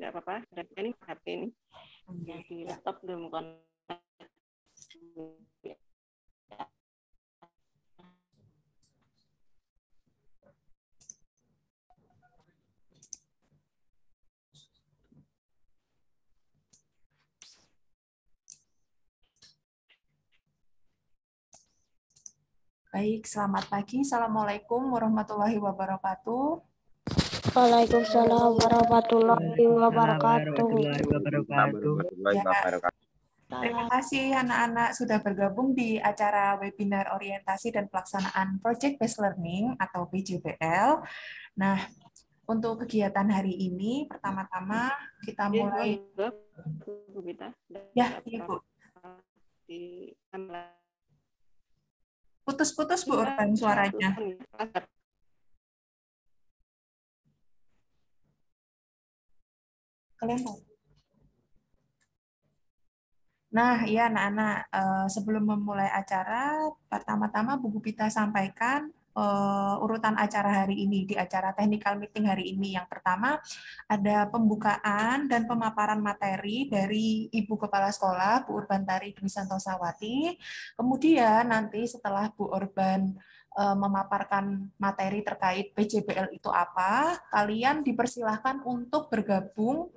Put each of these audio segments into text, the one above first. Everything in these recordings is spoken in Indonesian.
nggak apa-apa. Dan ini HP ini yang di laptop belum connect. Baik, selamat pagi. Assalamualaikum warahmatullahi wabarakatuh. Waalaikumsalam warahmatullahi wabarakatuh. Ya, terima kasih anak-anak sudah bergabung di acara webinar orientasi dan pelaksanaan Project Based Learning atau PJBL. Nah, untuk kegiatan hari ini, pertama-tama kita mulai. Bu Gita. Ya, iya Bu. Putus-putus Bu Urban suaranya. Kalian tahu? Nah, iya anak-anak, sebelum memulai acara, pertama-tama Bu Gupita sampaikan urutan acara hari ini, di acara technical meeting hari ini. Yang pertama, ada pembukaan dan pemaparan materi dari Ibu Kepala Sekolah, Bu Urbantari Dwi Santosawati. Kemudian nanti setelah Bu Urban memaparkan materi terkait PJBL itu apa, kalian dipersilahkan untuk bergabung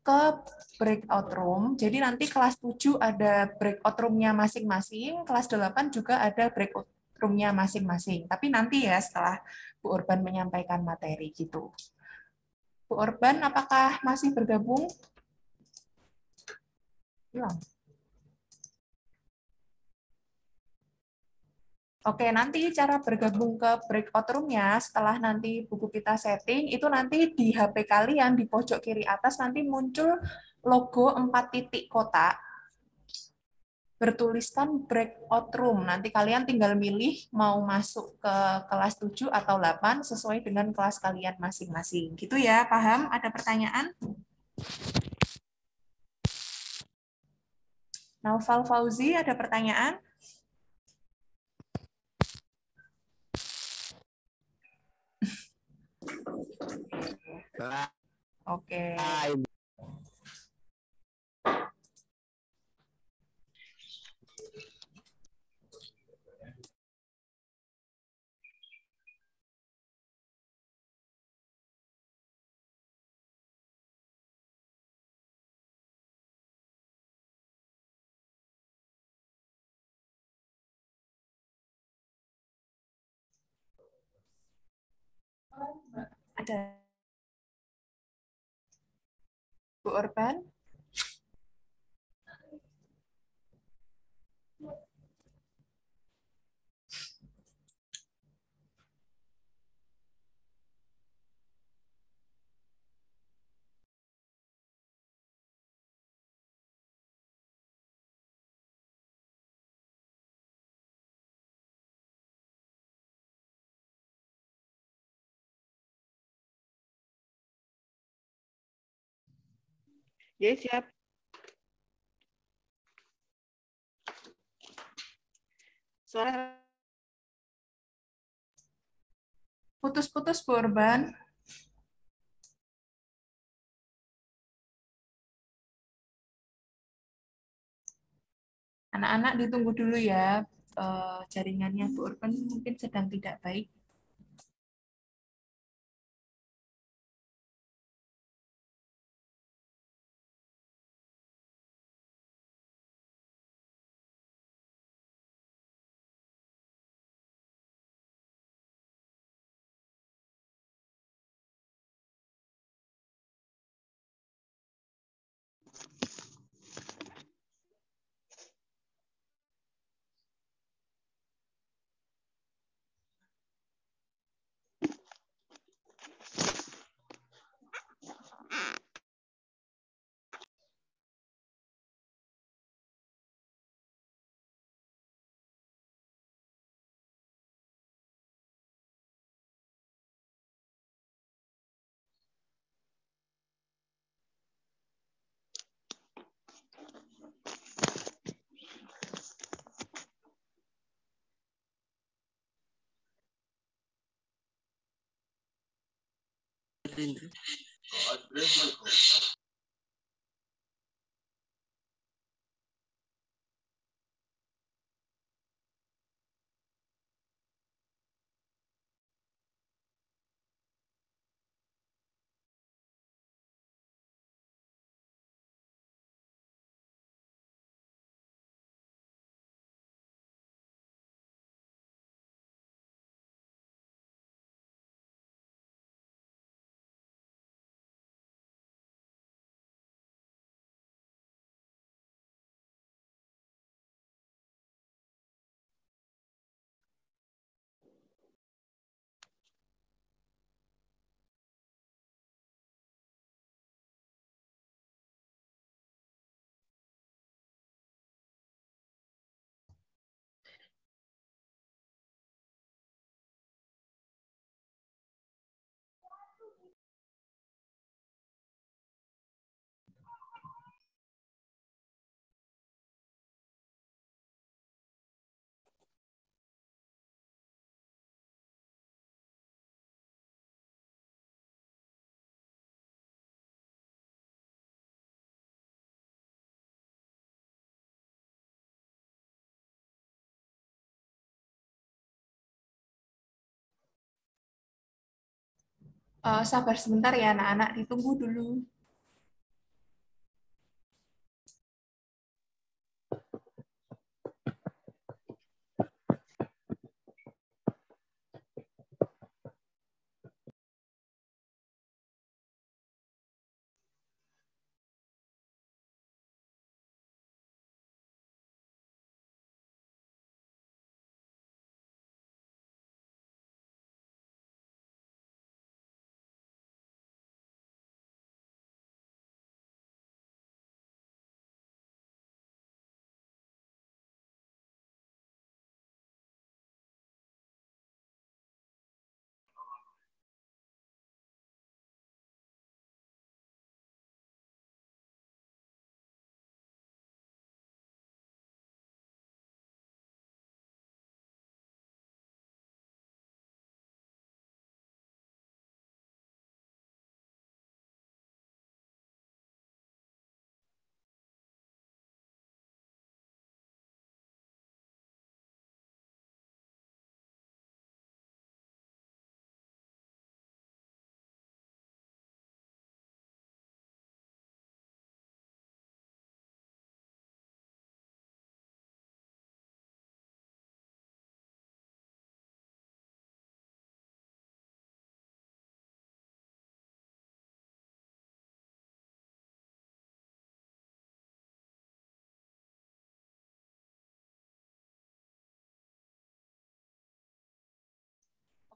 ke breakout room. Jadi nanti kelas 7 ada breakout room-nya masing-masing, kelas 8 juga ada breakout room-nya masing-masing. Tapi nanti ya setelah Bu Urban menyampaikan materi gitu. Bu Urban, apakah masih bergabung? Hilang. Oke, nanti cara bergabung ke breakout room-nya setelah nanti buku kita setting, itu nanti di HP kalian di pojok kiri atas nanti muncul logo 4 titik kotak bertuliskan breakout room. Nanti kalian tinggal milih mau masuk ke kelas 7 atau 8 sesuai dengan kelas kalian masing-masing. Gitu ya, paham? Ada pertanyaan? Naufal Fauzi, ada pertanyaan? Oke. Ada Bu Urban? Ya, siap. Suara Putus-putus Bu Urban. Anak-anak ditunggu dulu ya. Jaringannya Bu Urban mungkin sedang tidak baik. Sabar sebentar ya anak-anak, ditunggu dulu.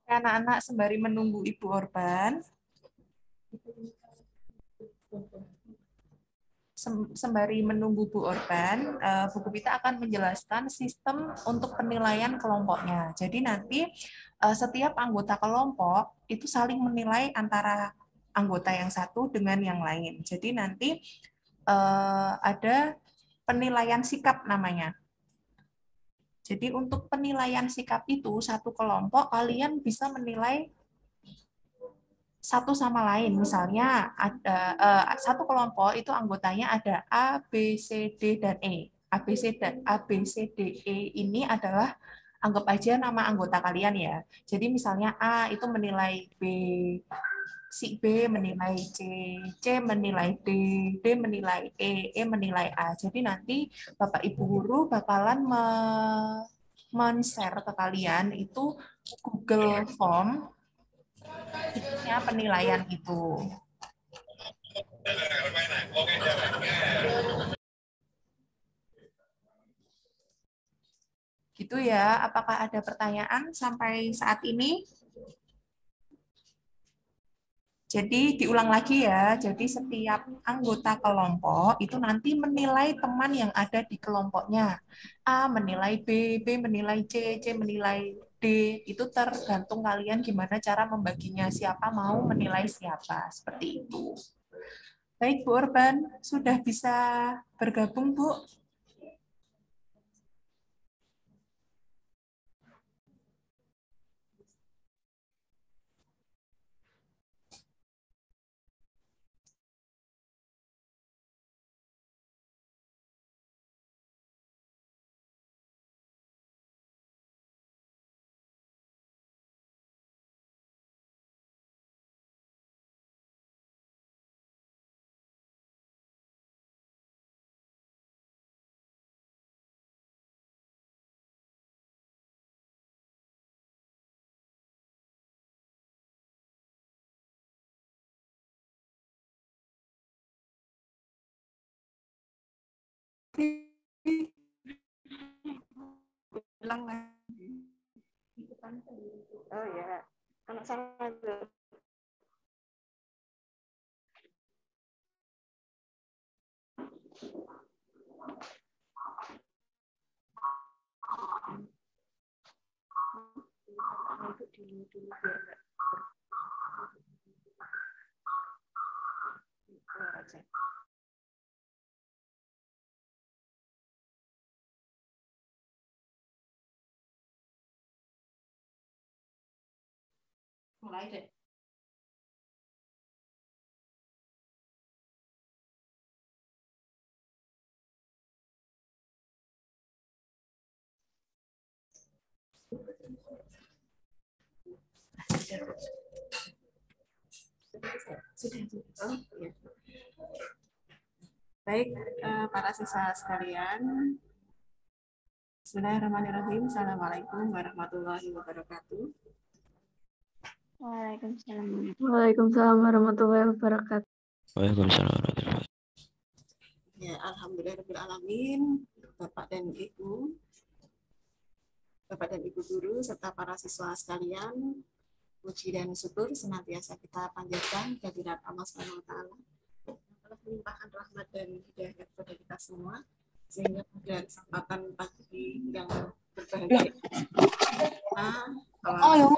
Oke, anak-anak, sembari menunggu Ibu Orban, sembari menunggu Bu Orban, Bu Gupita akan menjelaskan sistem untuk penilaian kelompoknya. Jadi nanti setiap anggota kelompok itu saling menilai antara anggota yang satu dengan yang lain. Jadi nanti ada penilaian sikap namanya. Jadi untuk penilaian sikap itu, satu kelompok kalian bisa menilai satu sama lain. Misalnya ada satu kelompok itu anggotanya ada A, B, C, D, dan E. A, B, C, D, E ini adalah anggap aja nama anggota kalian ya. Jadi misalnya A itu menilai B, si B menilai C, C menilai D, D menilai E menilai A. Jadi nanti Bapak Ibu guru bakalan men-share ke kalian itu Google Form isinya penilaian itu. Gitu ya. Apakah ada pertanyaan sampai saat ini? Jadi diulang lagi ya. Jadi setiap anggota kelompok itu nanti menilai teman yang ada di kelompoknya. A menilai B, B menilai C, C menilai D. Itu tergantung kalian gimana cara membaginya. Siapa mau menilai siapa. Seperti itu. Baik, Bu Urban, sudah bisa bergabung, Bu? Bilang lagi. Oh ya, anak sama tuh. Mulai deh. Oh, ya. Baik, para siswa sekalian. Bismillahirrahmanirrahim. Assalamualaikum warahmatullahi wabarakatuh. Waalaikumsalam. Waalaikumsalam warahmatullahi wabarakatuh. Waalaikumsalam warahmatullahi wabarakatuh. Ya, alhamdulillahirrahmanirrahim. Bapak dan Ibu guru serta para siswa sekalian, puji dan syukur senantiasa kita panjatkan kehadirat Allah Subhanahu wa taala yang telah melimpahkan rahmat dan hidayah kepada kita semua, sehingga pada kesempatan pagi yang berbahagia kelas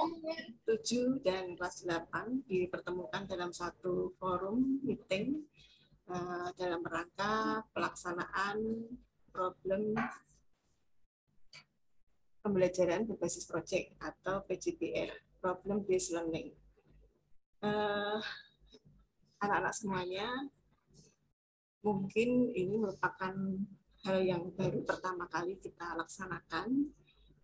7 dan kelas 8 dipertemukan dalam satu forum meeting dalam rangka pelaksanaan problem pembelajaran berbasis proyek atau PJBL, Problem Based Learning. Anak-anak semuanya, mungkin ini merupakan hal yang baru pertama kali kita laksanakan,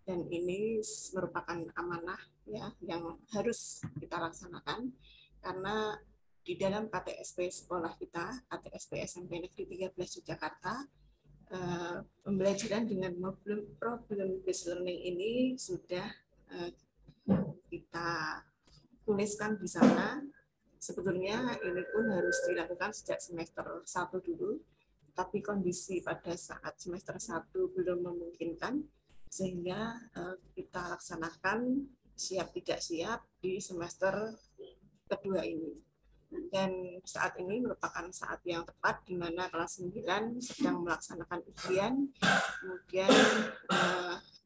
dan ini merupakan amanah ya yang harus kita laksanakan, karena di dalam KTSP sekolah kita, KTSP SMP Negeri 13 Yogyakarta, pembelajaran dengan problem based learning ini sudah kita tuliskan di sana. Sebetulnya ini pun harus dilakukan sejak semester 1 dulu, tapi kondisi pada saat semester 1 belum memungkinkan, sehingga kita laksanakan siap tidak siap di semester kedua ini. Dan saat ini merupakan saat yang tepat di mana kelas 9 sedang melaksanakan ujian, kemudian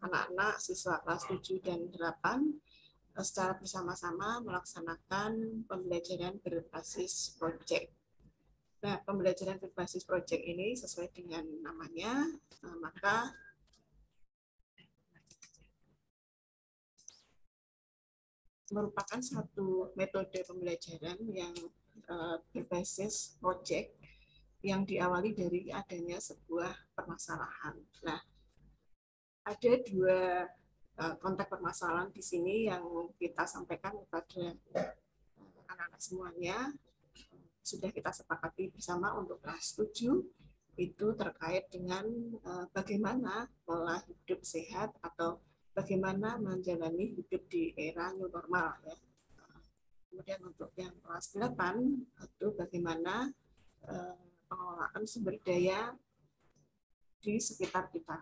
anak-anak siswa kelas 7 dan 8 secara bersama-sama melaksanakan pembelajaran berbasis proyek. Nah, pembelajaran berbasis proyek ini sesuai dengan namanya, maka merupakan satu metode pembelajaran yang berbasis proyek yang diawali dari adanya sebuah permasalahan. Nah, ada dua konteks permasalahan di sini yang kita sampaikan kepada anak-anak semuanya. Sudah kita sepakati bersama untuk kelas 7, itu terkait dengan bagaimana pola hidup sehat atau bagaimana menjalani hidup di era new normal ya. Kemudian untuk yang kelas 8 itu bagaimana pengelolaan sumber daya di sekitar kita.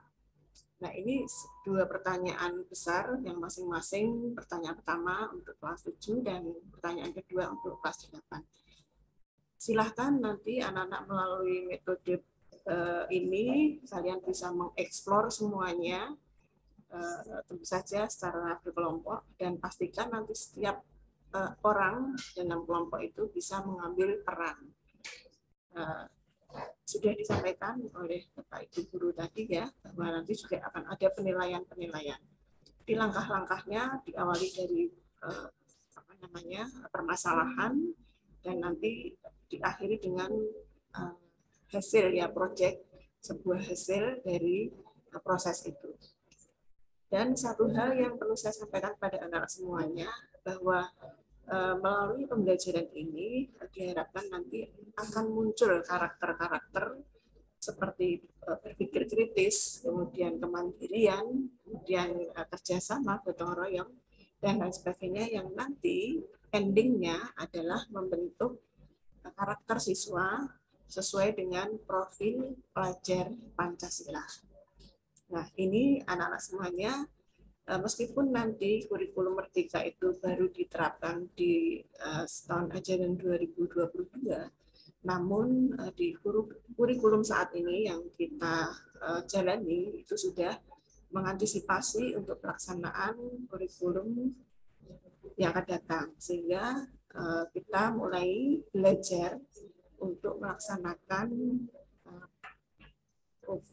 Nah, ini dua pertanyaan besar yang masing-masing pertanyaan pertama untuk kelas 7 dan pertanyaan kedua untuk kelas 8. Silahkan nanti anak-anak melalui metode ini kalian bisa mengeksplor semuanya, tentu saja secara berkelompok, dan pastikan nanti setiap orang dalam kelompok itu bisa mengambil peran. Sudah disampaikan oleh Bapak Ibu guru tadi ya, bahwa nanti juga akan ada penilaian-penilaian. Di langkah-langkahnya diawali dari permasalahan, dan nanti diakhiri dengan hasil ya, proyek, sebuah hasil dari proses itu. Dan satu hal yang perlu saya sampaikan pada anak semuanya, bahwa melalui pembelajaran ini diharapkan nanti akan muncul karakter-karakter seperti berpikir kritis, kemudian kemandirian, kemudian kerjasama, gotong royong, dan lain sebagainya, yang nanti endingnya adalah membentuk karakter siswa sesuai dengan profil pelajar Pancasila. Nah, ini anak-anak semuanya, meskipun nanti kurikulum Merdeka itu baru diterapkan di tahun ajaran 2022, namun di kurikulum saat ini yang kita jalani itu sudah mengantisipasi untuk pelaksanaan kurikulum yang akan datang, sehingga kita mulai belajar untuk melaksanakan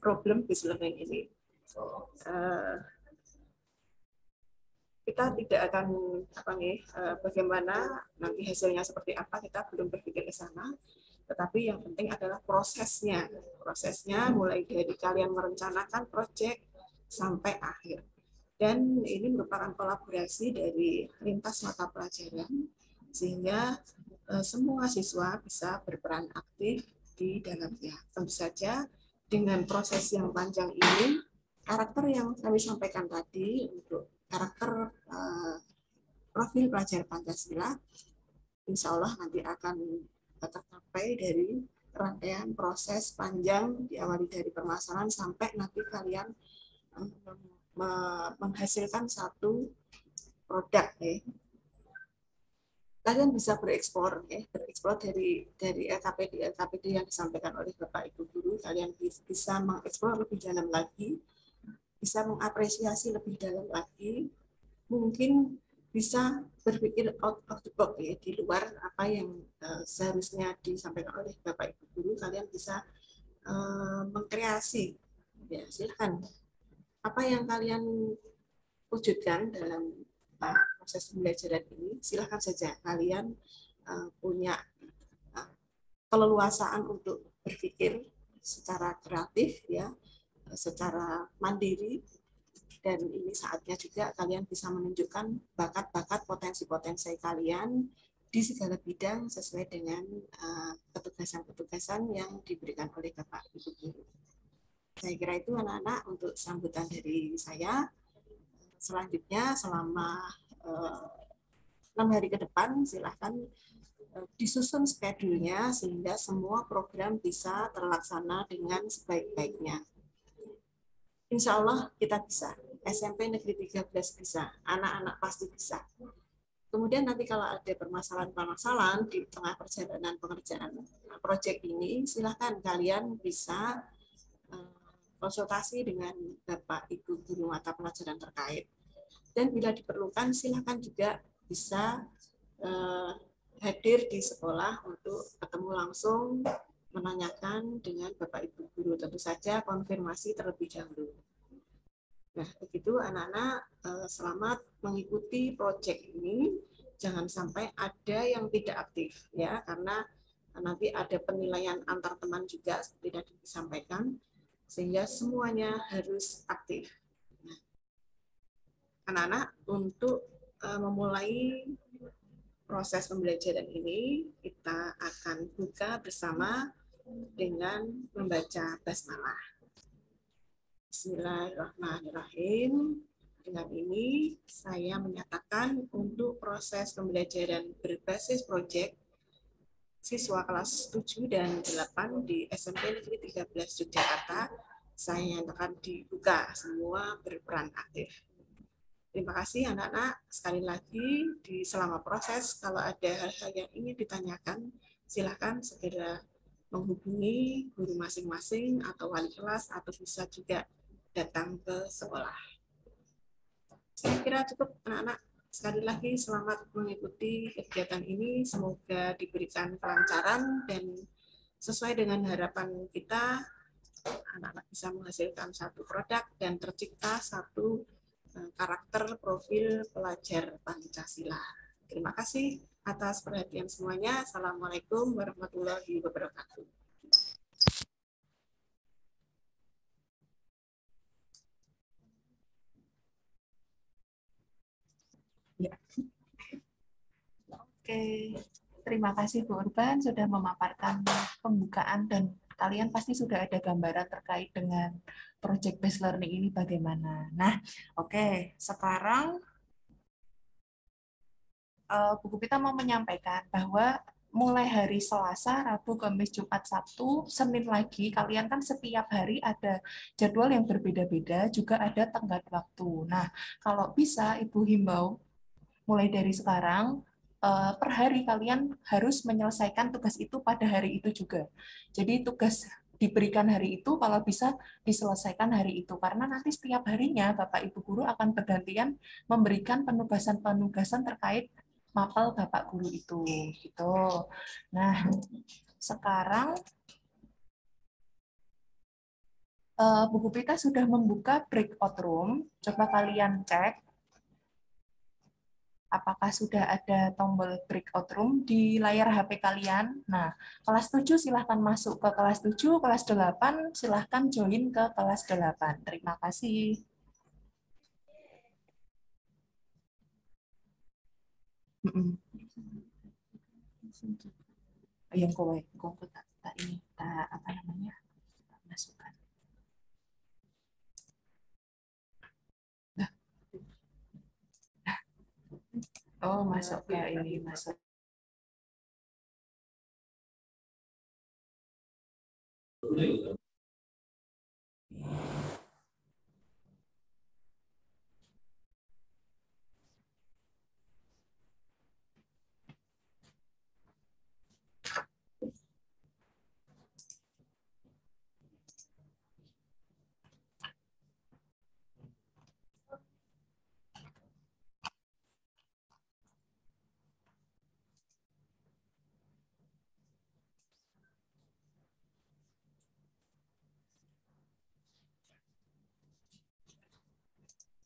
problem based learning ini. Kita tidak akan bagaimana nanti hasilnya seperti apa, kita belum berpikir ke sana, tetapi yang penting adalah prosesnya mulai dari kalian merencanakan proyek sampai akhir. Dan ini merupakan kolaborasi dari lintas mata pelajaran, sehingga semua siswa bisa berperan aktif di dalamnya. Tentu saja dengan proses yang panjang ini, karakter yang kami sampaikan tadi untuk karakter profil pelajar Pancasila, insya Allah nanti akan tercapai dari rangkaian proses panjang diawali dari permasalahan sampai nanti kalian menghasilkan satu produk ya. Kalian bisa bereksplor dari LKPD yang disampaikan oleh Bapak Ibu guru. Kalian bisa mengeksplor lebih dalam lagi, bisa mengapresiasi lebih dalam lagi, mungkin bisa berpikir out of the box ya, di luar apa yang seharusnya disampaikan oleh Bapak Ibu guru. Kalian bisa mengkreasi, ya silakan. Apa yang kalian wujudkan dalam proses pembelajaran ini, silakan saja kalian punya keleluasaan untuk berpikir secara kreatif ya, secara mandiri, dan ini saatnya juga kalian bisa menunjukkan bakat-bakat potensi-potensi kalian di segala bidang sesuai dengan petugasan-petugasan yang diberikan oleh Bapak Ibu guru. Saya kira itu anak-anak untuk sambutan dari saya. Selanjutnya selama 6 hari ke depan silahkan disusun schedule-nya sehingga semua program bisa terlaksana dengan sebaik-baiknya. Insya Allah kita bisa. SMP Negeri 13 bisa. Anak-anak pasti bisa. Kemudian nanti kalau ada permasalahan-permasalahan di tengah perjalanan pengerjaan proyek ini, silahkan kalian bisa konsultasi dengan Bapak Ibu guru mata pelajaran terkait. Dan bila diperlukan, silahkan juga bisa hadir di sekolah untuk ketemu langsung, menanyakan dengan Bapak Ibu guru. Tentu saja konfirmasi terlebih dahulu. Nah, begitu anak-anak, selamat mengikuti proyek ini. Jangan sampai ada yang tidak aktif, ya, karena nanti ada penilaian antar teman juga seperti tadi disampaikan, sehingga semuanya harus aktif. Nah, anak-anak, untuk memulai proses pembelajaran ini, kita akan buka bersama dengan membaca basmalah. Bismillahirrahmanirrahim. Dengan ini saya menyatakan untuk proses pembelajaran berbasis proyek siswa kelas 7 dan 8 di SMP Negeri 13 Yogyakarta, saya nyatakan dibuka, semua berperan aktif. Terima kasih anak-anak. Sekali lagi, selama proses, kalau ada hal-hal yang ingin ditanyakan, silakan segera menghubungi guru masing-masing atau wali kelas, atau bisa juga datang ke sekolah. Saya kira cukup anak-anak. Sekali lagi selamat mengikuti kegiatan ini. Semoga diberikan kelancaran dan sesuai dengan harapan kita, anak-anak bisa menghasilkan satu produk dan tercipta satu karakter profil pelajar Pancasila. Terima kasih atas perhatian semuanya. Assalamualaikum warahmatullahi wabarakatuh. Ya. Oke, terima kasih Bu Urban sudah memaparkan pembukaan dan kalian pasti sudah ada gambaran terkait dengan project based learning ini bagaimana. Nah, oke, sekarang Bu Gupita mau menyampaikan bahwa mulai hari Selasa, Rabu, Kamis, Jumat, Sabtu, Senin lagi, kalian kan setiap hari ada jadwal yang berbeda-beda, juga ada tenggat waktu. Nah, kalau bisa Ibu himbau, mulai dari sekarang, per hari kalian harus menyelesaikan tugas itu pada hari itu juga. Jadi tugas diberikan hari itu, kalau bisa diselesaikan hari itu. Karena nanti setiap harinya Bapak Ibu Guru akan bergantian memberikan penugasan-penugasan terkait mapel Bapak Guru itu. Gitu. Nah, sekarang Bu Gupita sudah membuka breakout room. Coba kalian cek apakah sudah ada tombol breakout room di layar HP kalian. Nah, kelas 7 silahkan masuk ke kelas 7, kelas 8 silahkan join ke kelas 8. Terima kasih. Yang kowe, kok tak ini tak apa namanya? Tak masukkan. Dah. Oh, masuk ke ini, masuk.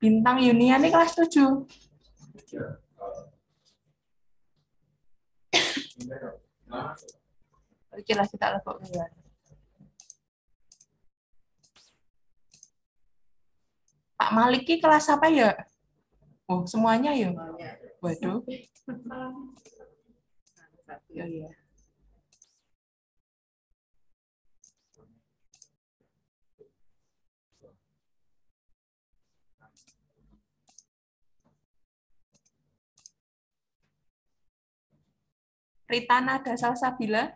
Bintang Yunia nih kelas 7. Oke lah kita lebok duluan. Pak Maliki kelas apa ya? Oh, semuanya ya? Waduh. Ya, ya. Rita Nada Salsabila.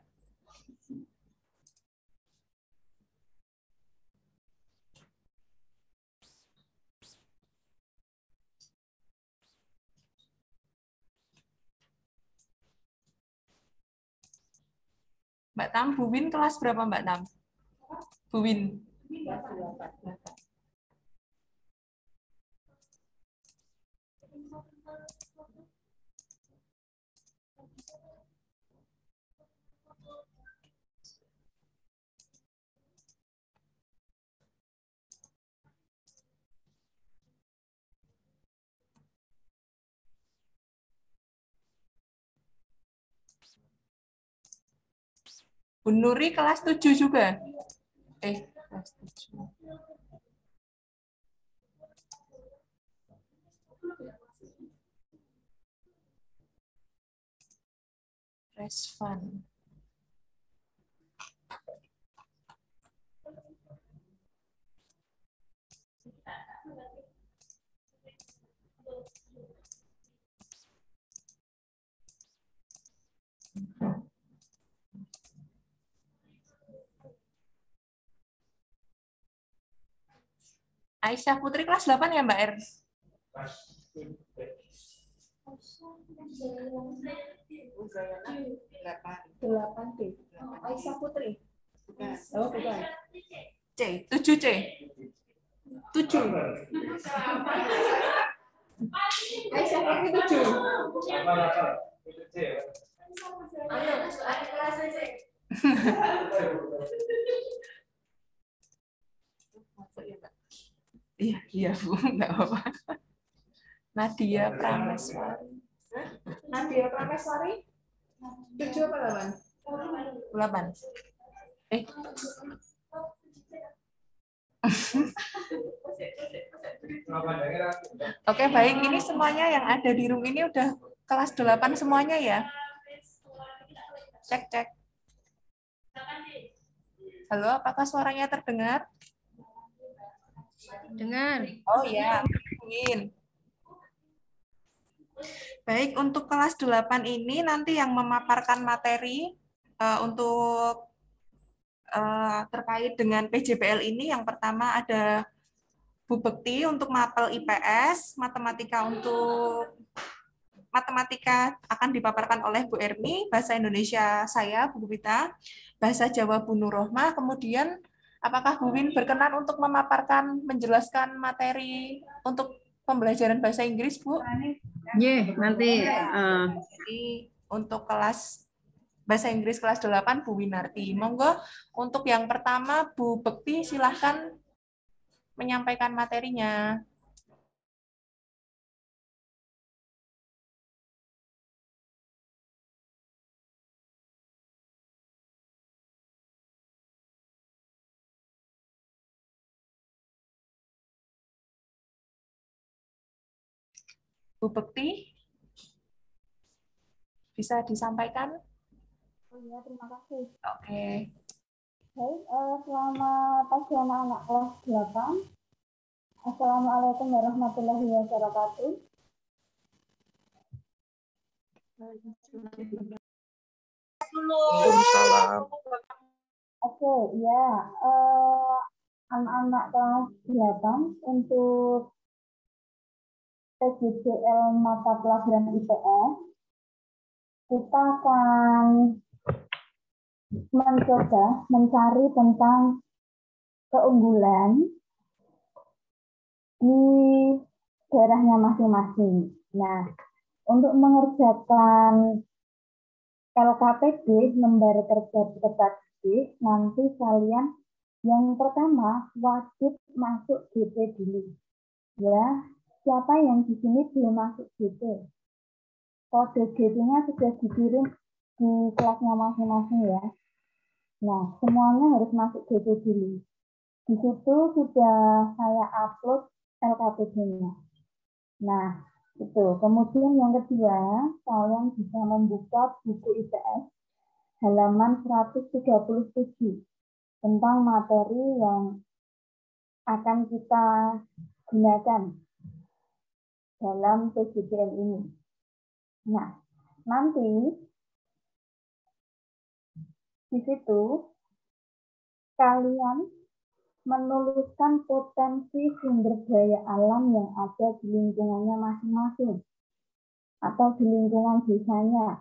Mbak Tam, Bu Win kelas berapa Mbak Tam? Bu Win. Bu Nuri kelas 7 juga. Kelas 7. Resvan. Aisyah Putri kelas 8 ya Mbak R? 8 D. Aisyah Putri. Oh, bukan. C, 7 C. 7. Aisyah Putri 7. Ayo, ada kelas C. Iya, iya Bu, enggak apa-apa. Nadia Prameswari. Nadia Prameswari? 7 apa 8? 8. Oke, baik. Ini semuanya yang ada di room ini udah kelas 8 semuanya ya? Cek, cek. Halo, apakah suaranya terdengar? Dengar. Oh ya, Win. Baik, untuk kelas 8 ini nanti yang memaparkan materi untuk terkait dengan PJBL ini, yang pertama ada Bu Bekti untuk mapel IPS, matematika akan dipaparkan oleh Bu Ermi, bahasa Indonesia saya, Bu Gupita, bahasa Jawa Bu Nurrohmah, kemudian apakah Bu Win berkenan untuk memaparkan, menjelaskan materi untuk pembelajaran bahasa Inggris, Bu? Nanti Jadi untuk kelas bahasa Inggris kelas 8 Bu Winarti. Monggo untuk yang pertama Bu Bekti silahkan menyampaikan materinya. Bu Bekti, bisa disampaikan? Oh iya, terima kasih. Oke. Baik, selamat pagi anak-anak kelas 8. Assalamualaikum warahmatullahi wabarakatuh. Oke, ya. Anak-anak kelas 8 untuk PJJL mata pelajaran IPS, kita akan mencoba mencari tentang keunggulan di daerahnya masing-masing. Nah, untuk mengerjakan LKPD, lembar kerja peserta didik, nanti kalian yang pertama wajib masuk GP dulu. Ya, siapa yang di sini belum masuk GP? Kode GP-nya sudah dikirim di kelasnya masing-masing ya. Nah, semuanya harus masuk GP dulu. Di situ sudah saya upload LKPD-nya. Nah, itu. Kemudian yang kedua, kalian bisa membuka buku IPS halaman 137 tentang materi yang akan kita gunakan dalam PJJL ini. Nah, nanti di situ kalian menuliskan potensi sumber daya alam yang ada di lingkungannya masing-masing atau di lingkungan desanya.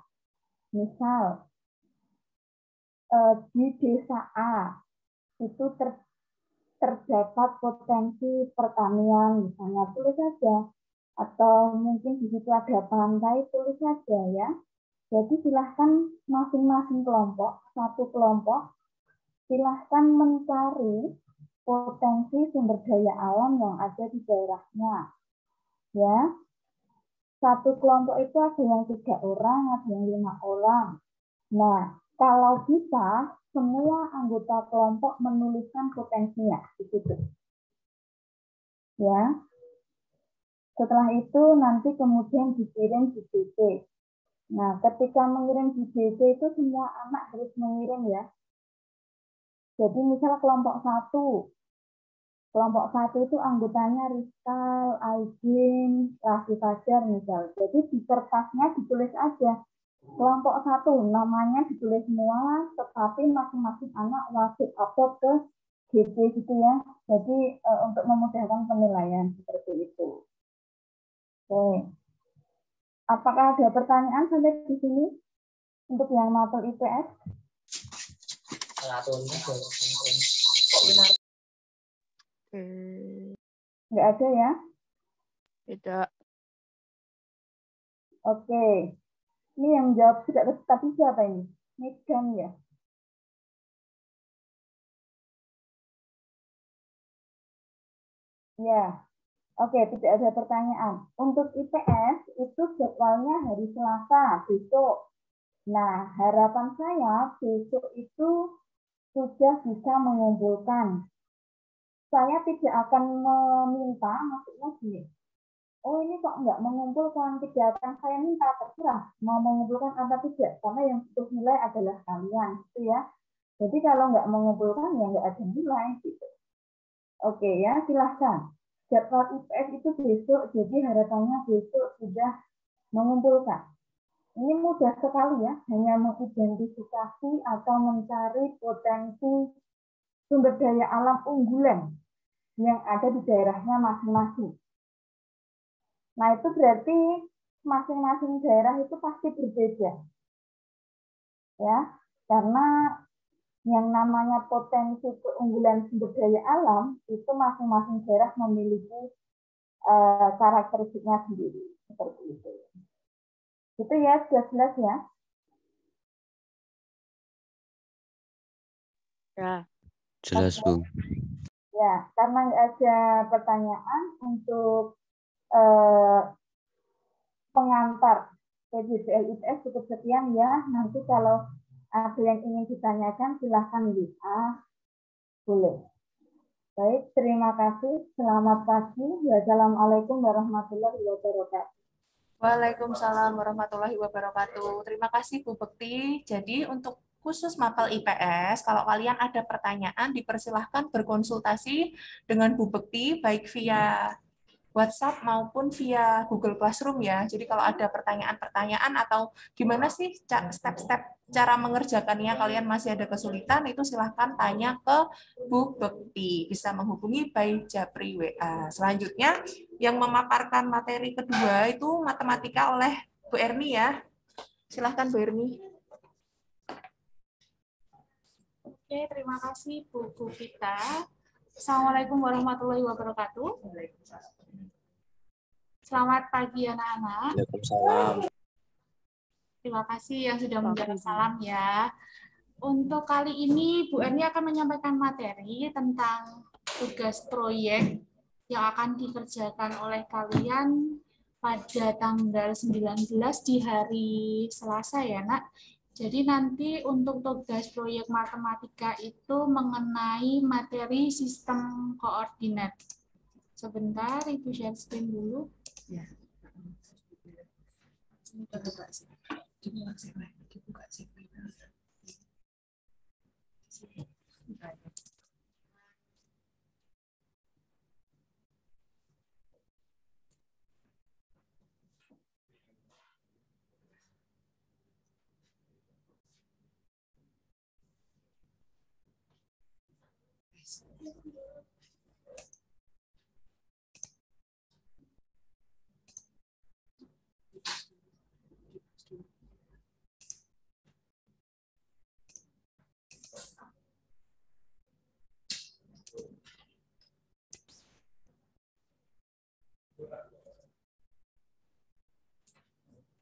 Misal, di desa A itu terdapat potensi pertanian, misalnya tulis saja. Atau mungkin di situ ada pantai, tulis saja ya. Jadi silahkan masing-masing kelompok, satu kelompok, silahkan mencari potensi sumber daya alam yang ada di daerahnya. Ya, satu kelompok itu ada yang 3 orang, ada yang 5 orang. Nah, kalau bisa, semua anggota kelompok menuliskan potensinya di situ. Ya. Setelah itu nanti kemudian dikirim di JP. Nah, ketika mengirim di JP itu semua anak harus mengirim ya. Jadi misal kelompok 1 itu anggotanya Rizal, Aidin, Raffi Fajar misal. Jadi di kertasnya ditulis aja. Kelompok 1 namanya ditulis semua, tetapi masing-masing anak wajib upload ke GP gitu ya. Jadi untuk memudahkan penilaian seperti itu. Oke. Apakah ada pertanyaan sampai di sini untuk yang mapel IPS? Nggak ada ya? Tidak. Oke. Ini yang jawab tidak tapi siapa ini? Megan ya? Ya. Oke, tidak ada pertanyaan. Untuk IPS itu jadwalnya hari Selasa, besok. Nah, harapan saya besok itu sudah bisa mengumpulkan. Saya tidak akan meminta, maksudnya gini, oh ini kok nggak mengumpulkan, tidak akan saya minta, terserah mau mengumpulkan apa tidak, karena yang butuh nilai adalah kalian, gitu ya. Jadi kalau nggak mengumpulkan, ya nggak ada nilai, gitu. Oke ya, silahkan. Jadwal IPS itu besok, jadi harapannya besok sudah mengumpulkan. Ini mudah sekali ya, hanya mengidentifikasi atau mencari potensi sumber daya alam unggulan yang ada di daerahnya masing-masing. Nah, itu berarti masing-masing daerah itu pasti berbeda. Ya, karena yang namanya potensi keunggulan sumber daya alam itu masing-masing daerah memiliki karakteristiknya sendiri. Seperti itu. Itu ya, sudah jelas ya? Ya. Jelas, Bu. Ya, karena nggak ada pertanyaan untuk pengantar PJJL IPS cukup sekian ya. Nanti kalau ada yang ingin ditanyakan silahkan WA. Boleh. Baik, terima kasih. Selamat pagi. Wassalamualaikum warahmatullahi wabarakatuh. Waalaikumsalam warahmatullahi wabarakatuh. Terima kasih Bu Bekti. Jadi untuk khusus mapel IPS, kalau kalian ada pertanyaan, dipersilahkan berkonsultasi dengan Bu Bekti, baik via WhatsApp maupun via Google Classroom ya. Jadi kalau ada pertanyaan-pertanyaan atau gimana sih step-step cara mengerjakannya, kalian masih ada kesulitan, itu silahkan tanya ke Bu Bekti. Bisa menghubungi by Japri WA. Selanjutnya, yang memaparkan materi kedua itu matematika oleh Bu Erni ya. Silahkan Bu Erni. Oke, terima kasih Bu Vita. Assalamualaikum warahmatullahi wabarakatuh. Selamat pagi anak-anak. Waalaikumsalam. Terima kasih yang sudah menjawab salam ya. Untuk kali ini Bu Erni akan menyampaikan materi tentang tugas proyek yang akan dikerjakan oleh kalian pada tanggal 19 di hari Selasa ya Nak. Jadi nanti untuk tugas proyek matematika itu mengenai materi sistem koordinat. Sebentar, Ibu share screen dulu. Ya.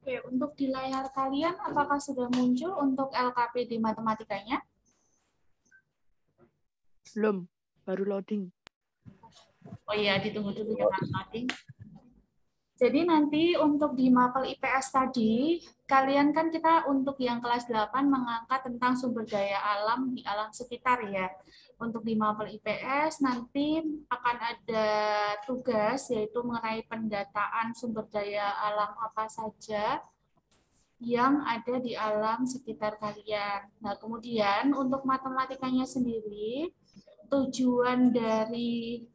Oke, untuk di layar kalian, apakah sudah muncul untuk LKPD matematikanya? Belum, baru loading. Oh iya, ditunggu dulu ya loading. Jadi nanti untuk di mapel IPS tadi, kalian kan kita untuk yang kelas 8 mengangkat tentang sumber daya alam di alam sekitar ya. Untuk di mapel IPS nanti akan ada tugas yaitu mengenai pendataan sumber daya alam apa saja yang ada di alam sekitar kalian. Nah, kemudian untuk matematikanya sendiri, tujuan dari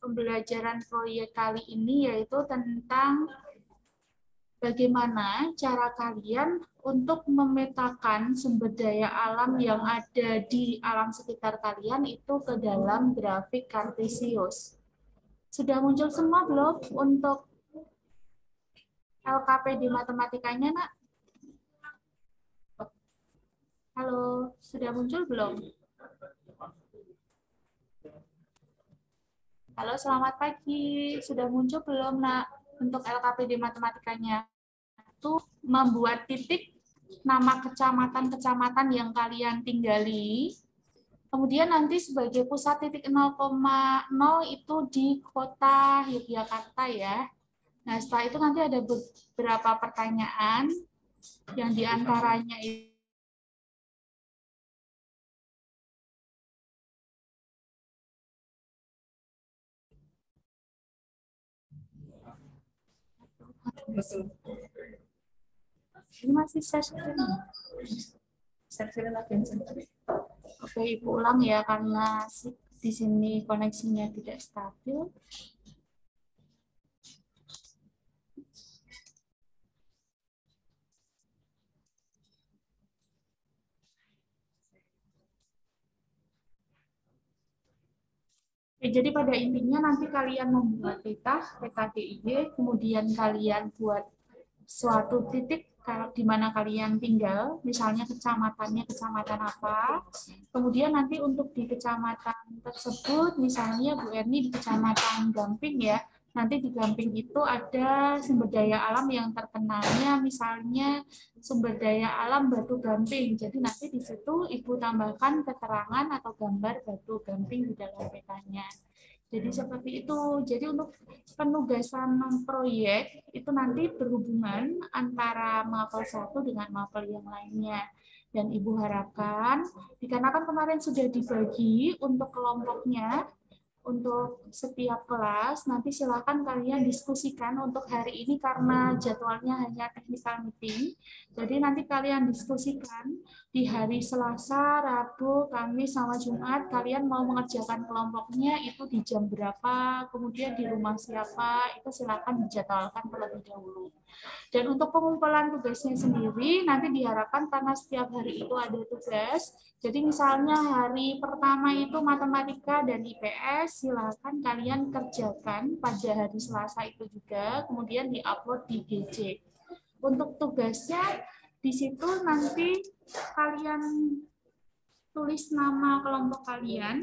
pembelajaran proyek kali ini yaitu tentang bagaimana cara kalian untuk memetakan sumber daya alam yang ada di alam sekitar kalian itu ke dalam grafik kartesius. Sudah muncul semua belum untuk LKPD matematikanya, Nak? Halo, sudah muncul belum? Halo, selamat pagi. Sudah muncul belum, Nak, untuk LKPD matematikanya? Itu membuat titik nama kecamatan-kecamatan yang kalian tinggali. Kemudian nanti sebagai pusat titik 0,0 itu di kota Yogyakarta ya. Nah, setelah itu nanti ada beberapa pertanyaan yang diantaranya itu ini masih share screen. Share screen lagi. Oke, Ibu ulang ya karena di sini koneksinya tidak stabil. Oke, jadi pada intinya nanti kalian membuat peta DIY, kemudian kalian buat suatu titik di mana kalian tinggal, misalnya kecamatannya kecamatan apa, kemudian nanti untuk di kecamatan tersebut, misalnya Bu Erni di kecamatan Gamping ya, nanti di Gamping itu ada sumber daya alam yang terkenalnya, misalnya sumber daya alam Batu Gamping, jadi nanti di situ Ibu tambahkan keterangan atau gambar Batu Gamping di dalam petanya. Jadi seperti itu. Jadi untuk penugasan proyek itu nanti berhubungan antara mapel satu dengan mapel yang lainnya. Dan Ibu harapkan, dikarenakan kemarin sudah dibagi untuk kelompoknya, untuk setiap kelas. Nanti silakan kalian diskusikan untuk hari ini karena jadwalnya hanya technical meeting. Jadi nanti kalian diskusikan di hari Selasa, Rabu, Kamis, sama Jumat. Kalian mau mengerjakan kelompoknya itu di jam berapa, kemudian di rumah siapa, itu silakan dijadwalkan terlebih dahulu. Dan untuk pengumpulan tugasnya sendiri, nanti diharapkan karena setiap hari itu ada tugas, jadi misalnya hari pertama itu matematika dan IPS, silakan kalian kerjakan pada hari Selasa itu juga, kemudian diupload di GC. Untuk tugasnya, di situ nanti kalian tulis nama kelompok kalian.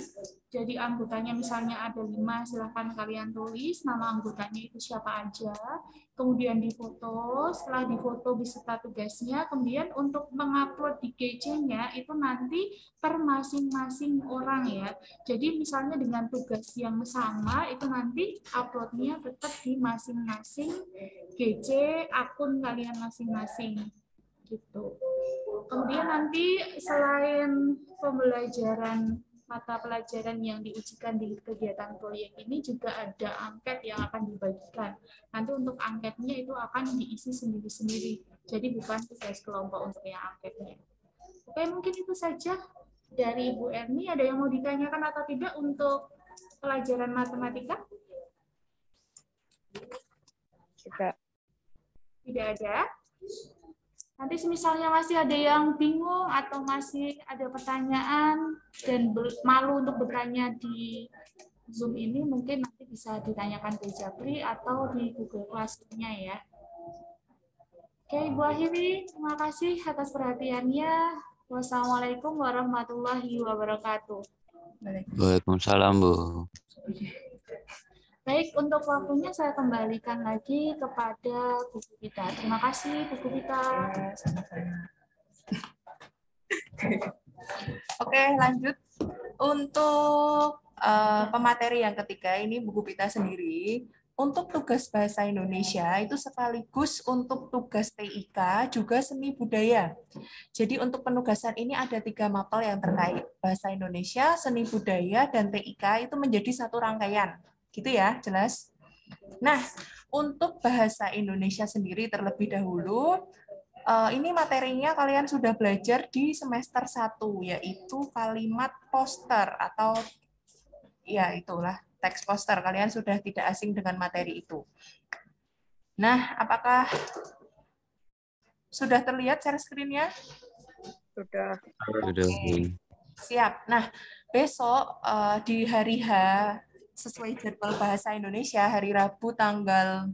Jadi anggotanya misalnya ada 5, silahkan kalian tulis nama anggotanya itu siapa aja. Kemudian difoto, setelah difoto beserta tugasnya, kemudian untuk mengupload di GC-nya itu nanti per masing-masing orang ya. Jadi misalnya dengan tugas yang sama, itu nanti uploadnya tetap di masing-masing GC akun kalian masing-masing. Gitu. Kemudian nanti selain pembelajaran mata pelajaran yang diujikan di kegiatan proyek ini juga ada angket yang akan dibagikan. Nanti untuk angketnya itu akan diisi sendiri-sendiri. Jadi bukan tugas kelompok untuk yang angketnya. Oke, mungkin itu saja dari Ibu Erni. Ada yang mau ditanyakan atau tidak untuk pelajaran matematika? Tidak ada. Nanti misalnya masih ada yang bingung atau masih ada pertanyaan dan malu untuk bertanya di Zoom ini, mungkin nanti bisa ditanyakan ke Japri atau di Google Classroom-nya ya. Oke, Ibu akhiri. Terima kasih atas perhatiannya. Wassalamualaikum warahmatullahi wabarakatuh. Waalaikumsalam, Bu. Baik, untuk waktunya saya kembalikan lagi kepada Bu Pita. Terima kasih, Bu Pita. Oke, lanjut. Untuk pemateri yang ketiga, ini Bu Pita sendiri. Untuk tugas bahasa Indonesia itu sekaligus untuk tugas TIK juga seni budaya. Jadi untuk penugasan ini ada 3 mapel yang terkait. Bahasa Indonesia, seni budaya, dan TIK itu menjadi satu rangkaian. Gitu ya, jelas? Nah, untuk bahasa Indonesia sendiri terlebih dahulu, ini materinya kalian sudah belajar di semester 1, yaitu kalimat poster atau ya itulah teks poster. Kalian sudah tidak asing dengan materi itu. Nah, apakah sudah terlihat share screen-nya? Sudah. Oke. Siap. Nah, besok di hari H sesuai jadwal bahasa Indonesia, hari Rabu tanggal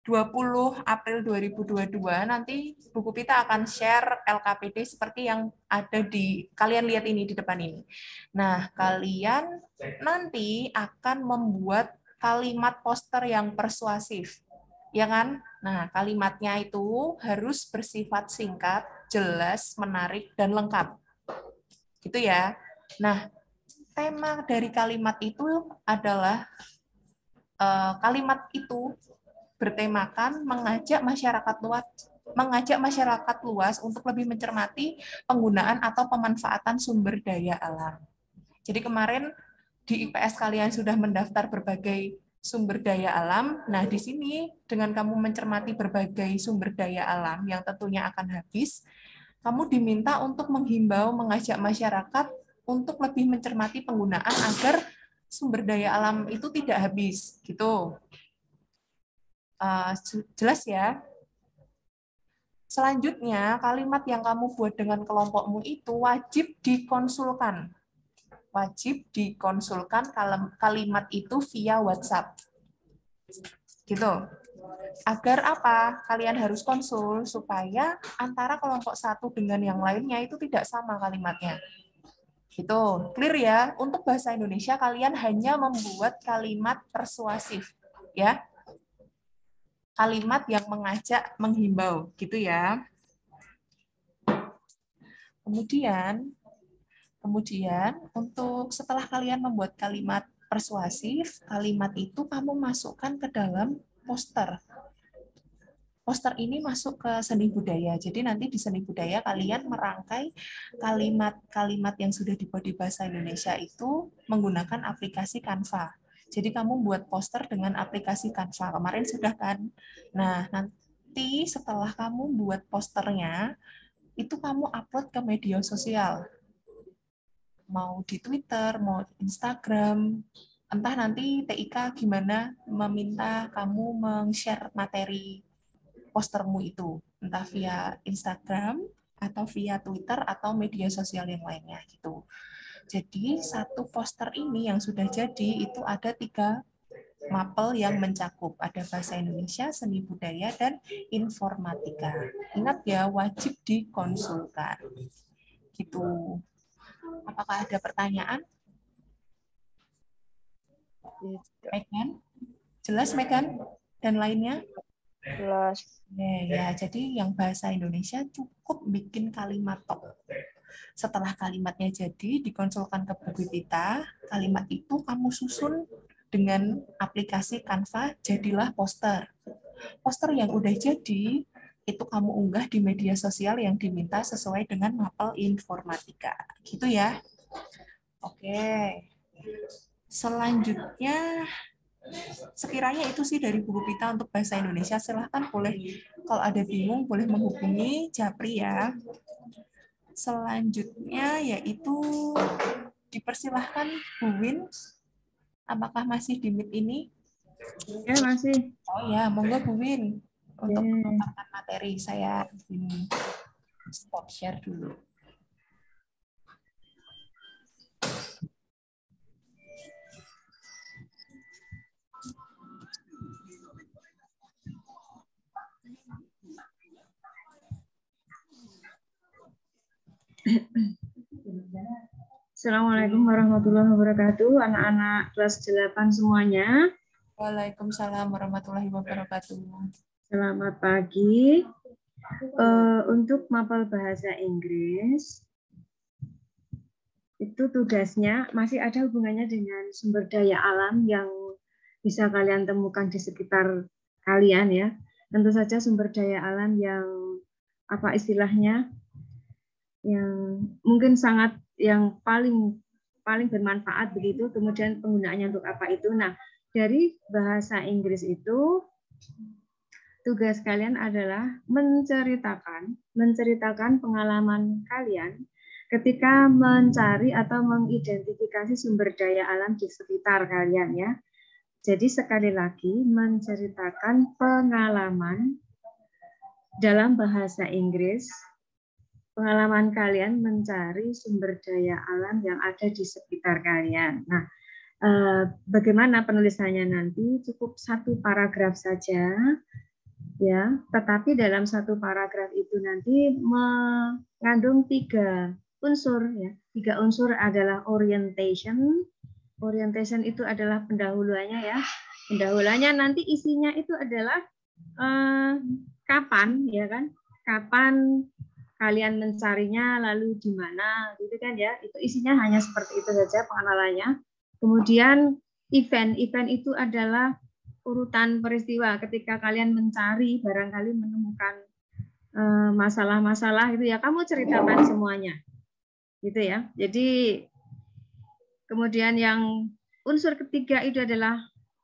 20 April 2022, nanti Buku Pita akan share LKPD seperti yang ada di, kalian lihat ini di depan ini. Nah, kalian nanti akan membuat kalimat poster yang persuasif. Ya kan? Nah, kalimatnya itu harus bersifat singkat, jelas, menarik, dan lengkap. Gitu ya. Nah, tema dari kalimat itu adalah kalimat itu bertemakan mengajak masyarakat luas untuk lebih mencermati penggunaan atau pemanfaatan sumber daya alam. Jadi kemarin di IPS kalian sudah mendaftar berbagai sumber daya alam. Nah, di sini dengan kamu mencermati berbagai sumber daya alam yang tentunya akan habis, kamu diminta untuk menghimbau, mengajak masyarakat untuk lebih mencermati penggunaan agar sumber daya alam itu tidak habis, gitu. Jelas ya? Selanjutnya, kalimat yang kamu buat dengan kelompokmu itu wajib dikonsulkan. Wajib dikonsulkan kalimat itu via WhatsApp. Gitu. Agar apa? Kalian harus konsul supaya antara kelompok satu dengan yang lainnya itu tidak sama kalimatnya. Gitu. Clear ya? Untuk bahasa Indonesia kalian hanya membuat kalimat persuasif, ya. Kalimat yang mengajak, menghimbau, gitu ya. Kemudian untuk setelah kalian membuat kalimat persuasif, kalimat itu kamu masukkan ke dalam poster. poster ini masuk ke seni budaya. Jadi nanti di seni budaya kalian merangkai kalimat-kalimat yang sudah dibuat di bahasa Indonesia itu menggunakan aplikasi Canva. Jadi kamu buat poster dengan aplikasi Canva. Kemarin sudah kan? Nah, nanti setelah kamu buat posternya, itu kamu upload ke media sosial. Mau di Twitter, mau di Instagram, entah nanti TIK gimana meminta kamu meng-share materi postermu itu, entah via Instagram, atau via Twitter, atau media sosial yang lainnya gitu. Jadi satu poster ini yang sudah jadi itu ada 3 mapel yang mencakup. Ada bahasa Indonesia, seni budaya, dan informatika. Ingat ya, wajib dikonsulkan. Gitu. Apakah ada pertanyaan? Megan? Jelas Megan? Dan lainnya? Jelas. Ya, jadi yang bahasa Indonesia cukup bikin kalimat tok. Setelah kalimatnya jadi, dikonsulkan ke buku Pita, kalimat itu kamu susun dengan aplikasi Canva, jadilah poster. Poster yang udah jadi, itu kamu unggah di media sosial yang diminta sesuai dengan mapel informatika. Gitu ya. Oke. Selanjutnya, sekiranya itu sih dari buku Pita untuk bahasa Indonesia. Silahkan boleh, kalau ada bingung, boleh menghubungi Japri ya. Selanjutnya yaitu dipersilahkan Bu Win. Apakah masih di Meet ini? Ya, masih. Oh ya, monggo Bu Win. Untuk memaparkan materi, saya ini stop share dulu. Assalamualaikum warahmatullahi wabarakatuh, anak-anak kelas 8 semuanya. Waalaikumsalam warahmatullahi wabarakatuh. Selamat pagi. Untuk mapel bahasa Inggris, itu tugasnya masih ada hubungannya dengan sumber daya alam yang bisa kalian temukan di sekitar kalian ya. Tentu saja sumber daya alam yang apa istilahnya, yang mungkin sangat yang paling bermanfaat begitu, kemudian penggunaannya untuk apa itu. Nah, dari bahasa Inggris itu tugas kalian adalah menceritakan pengalaman kalian ketika mencari atau mengidentifikasi sumber daya alam di sekitar kalian ya. Jadi sekali lagi menceritakan pengalaman dalam bahasa Inggris, pengalaman kalian mencari sumber daya alam yang ada di sekitar kalian. Nah, bagaimana penulisannya nanti? Cukup 1 paragraf saja, ya. Tetapi dalam 1 paragraf itu nanti mengandung 3 unsur, ya. 3 unsur adalah orientation. Orientation itu adalah pendahuluannya, ya. Pendahuluannya nanti isinya itu adalah kapan, ya kan? Kapan kalian mencarinya, lalu di mana, gitu kan ya. Itu isinya hanya seperti itu saja pengenalannya. Kemudian event itu adalah urutan peristiwa ketika kalian mencari, barangkali menemukan masalah-masalah itu ya, kamu ceritakan semuanya. Gitu ya. Jadi kemudian yang unsur ketiga itu adalah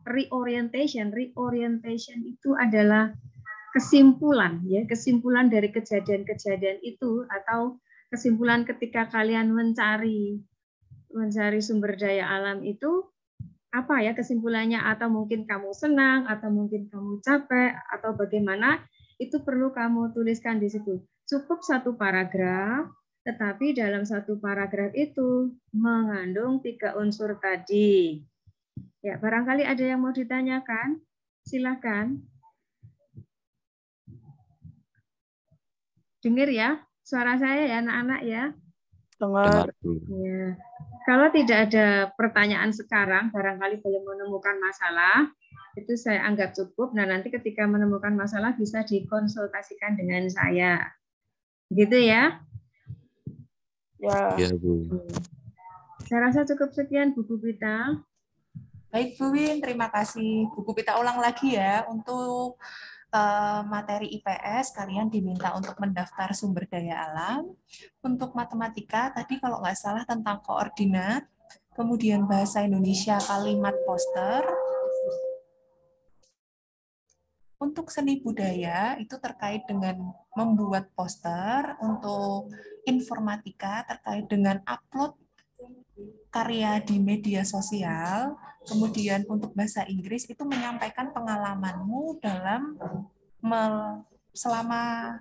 reorientation. Reorientation itu adalah kesimpulan ya, kesimpulan dari kejadian-kejadian itu atau kesimpulan ketika kalian mencari sumber daya alam itu apa ya kesimpulannya, atau mungkin kamu senang atau mungkin kamu capek atau bagaimana, itu perlu kamu tuliskan di situ. Cukup 1 paragraf, tetapi dalam 1 paragraf itu mengandung 3 unsur tadi. Ya, barangkali ada yang mau ditanyakan, silakan. Dengar ya suara saya ya anak-anak ya. Dengar. Ya. Kalau tidak ada pertanyaan sekarang, barangkali belum menemukan masalah, itu saya anggap cukup. Nah, nanti ketika menemukan masalah bisa dikonsultasikan dengan saya. Gitu ya? Ya. Ya, Bu. Saya rasa cukup sekian buku kita. Baik Bu Win, terima kasih. Buku Pita ulang lagi ya untuk materi IPS kalian diminta untuk mendaftar sumber daya alam. Untuk matematika tadi kalau nggak salah tentang koordinat, kemudian bahasa Indonesia kalimat poster. Untuk seni budaya itu terkait dengan membuat poster, untuk informatika terkait dengan upload karya di media sosial, kemudian untuk bahasa Inggris itu menyampaikan pengalamanmu dalam selama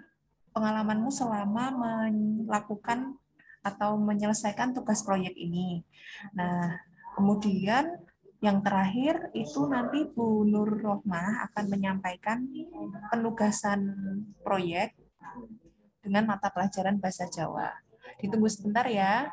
melakukan atau menyelesaikan tugas proyek ini. Nah, kemudian yang terakhir itu nanti Bu Nur Rohmah akan menyampaikan penugasan proyek dengan mata pelajaran bahasa Jawa. Ditunggu sebentar ya.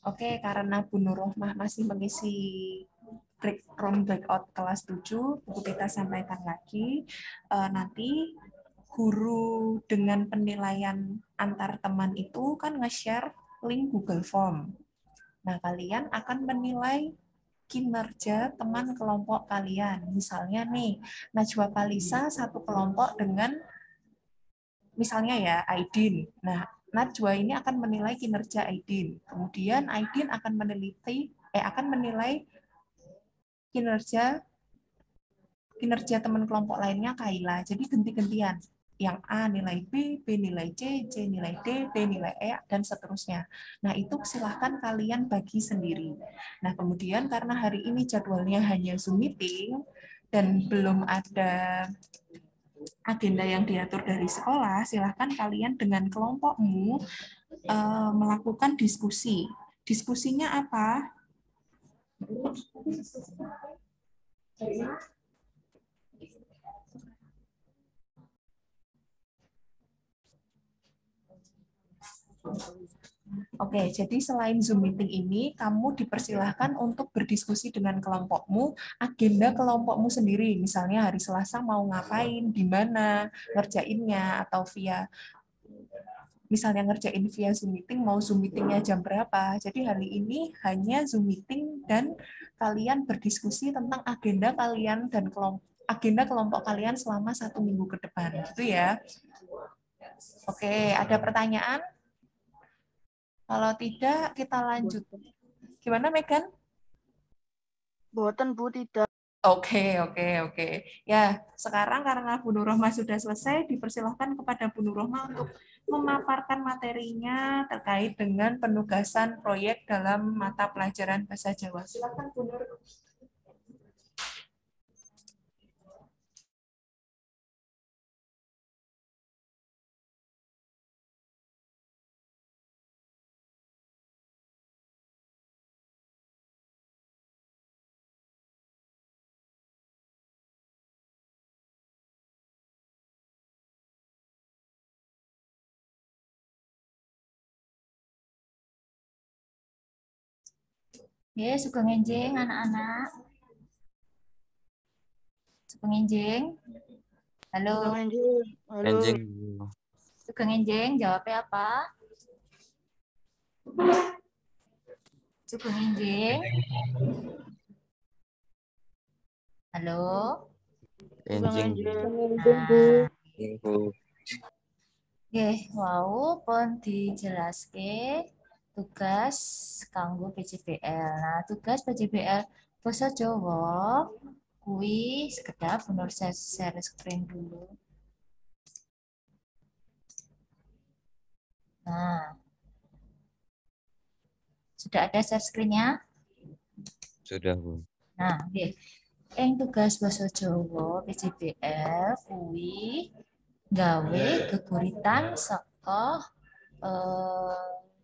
Oke, karena Bu Nur Rohmah masih mengisi breakout kelas 7, Bu Pita sampaikan lagi, nanti guru dengan penilaian antar teman itu kan nge-share link Google Form. Nah, kalian akan menilai kinerja teman kelompok kalian. Misalnya nih, Najwa Kalisa satu kelompok dengan misalnya ya Aidin. Nah, Najwa ini akan menilai kinerja Aidin. Kemudian Aidin akan menilai kinerja teman kelompok lainnya Kaila. Jadi ganti-gantian. Yang A nilai B, B nilai C, C nilai D, D nilai E, dan seterusnya. Nah, itu silahkan kalian bagi sendiri. Nah, kemudian karena hari ini jadwalnya hanya Zoom meeting, dan belum ada agenda yang diatur dari sekolah, silahkan kalian dengan kelompokmu melakukan diskusi. Diskusinya apa? Oke, jadi selain Zoom meeting ini, kamu dipersilahkan untuk berdiskusi dengan kelompokmu, agenda kelompokmu sendiri. Misalnya hari Selasa mau ngapain, di mana, ngerjainnya, atau misalnya ngerjain via Zoom meeting, mau Zoom meetingnya jam berapa. Jadi hari ini hanya Zoom meeting dan kalian berdiskusi tentang agenda kalian dan agenda kelompok kalian selama 1 minggu ke depan. Gitu ya. Oke, ada pertanyaan? Kalau tidak, kita lanjut. Gimana, Megan? Boten, Bu, tidak. Oke. Ya, sekarang karena Bu Nur Rohmah sudah selesai, dipersilahkan kepada Bu Nur Rohmah untuk memaparkan materinya terkait dengan penugasan proyek dalam mata pelajaran Bahasa Jawa. Silakan, Bu Nur. Ya, Sugeng Enjing anak-anak. Sugeng Enjing. Halo. Enjing. Sugeng Enjing, jawabnya apa? Sugeng Enjing. Halo. Enjing. Nggih, wau pun dijelaske tugas kanggo PJBL. Nah, tugas PJBL Basa Jawa kuwi sekedap menurut saya share screen dulu. Nah, sudah ada share screen-nya? Sudah, Bu. Nah, nggih. Ing tugas Basa Jawa PJBL kuwi gawe geguritan saka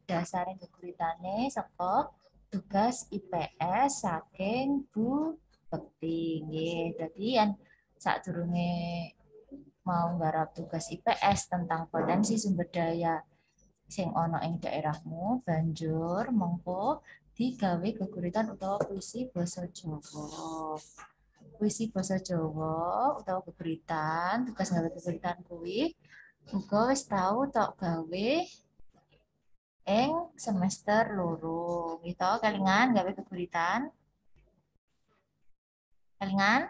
dasare geguritane saka tugas IPS saking Bu Bekti nggih. Dadi yen sadurunge mau nggarap tugas IPS tentang potensi sumber daya sing ana ing daerahmu, banjur mengko digawe geguritan utawa puisi basa Jawa. Puisi basa Jawa utawa geguritan, tugas gawe geguritan kuwi uga wis tau tok gawe ing semester loro. Gitu, kelingan gawe geguritan? Kelingan?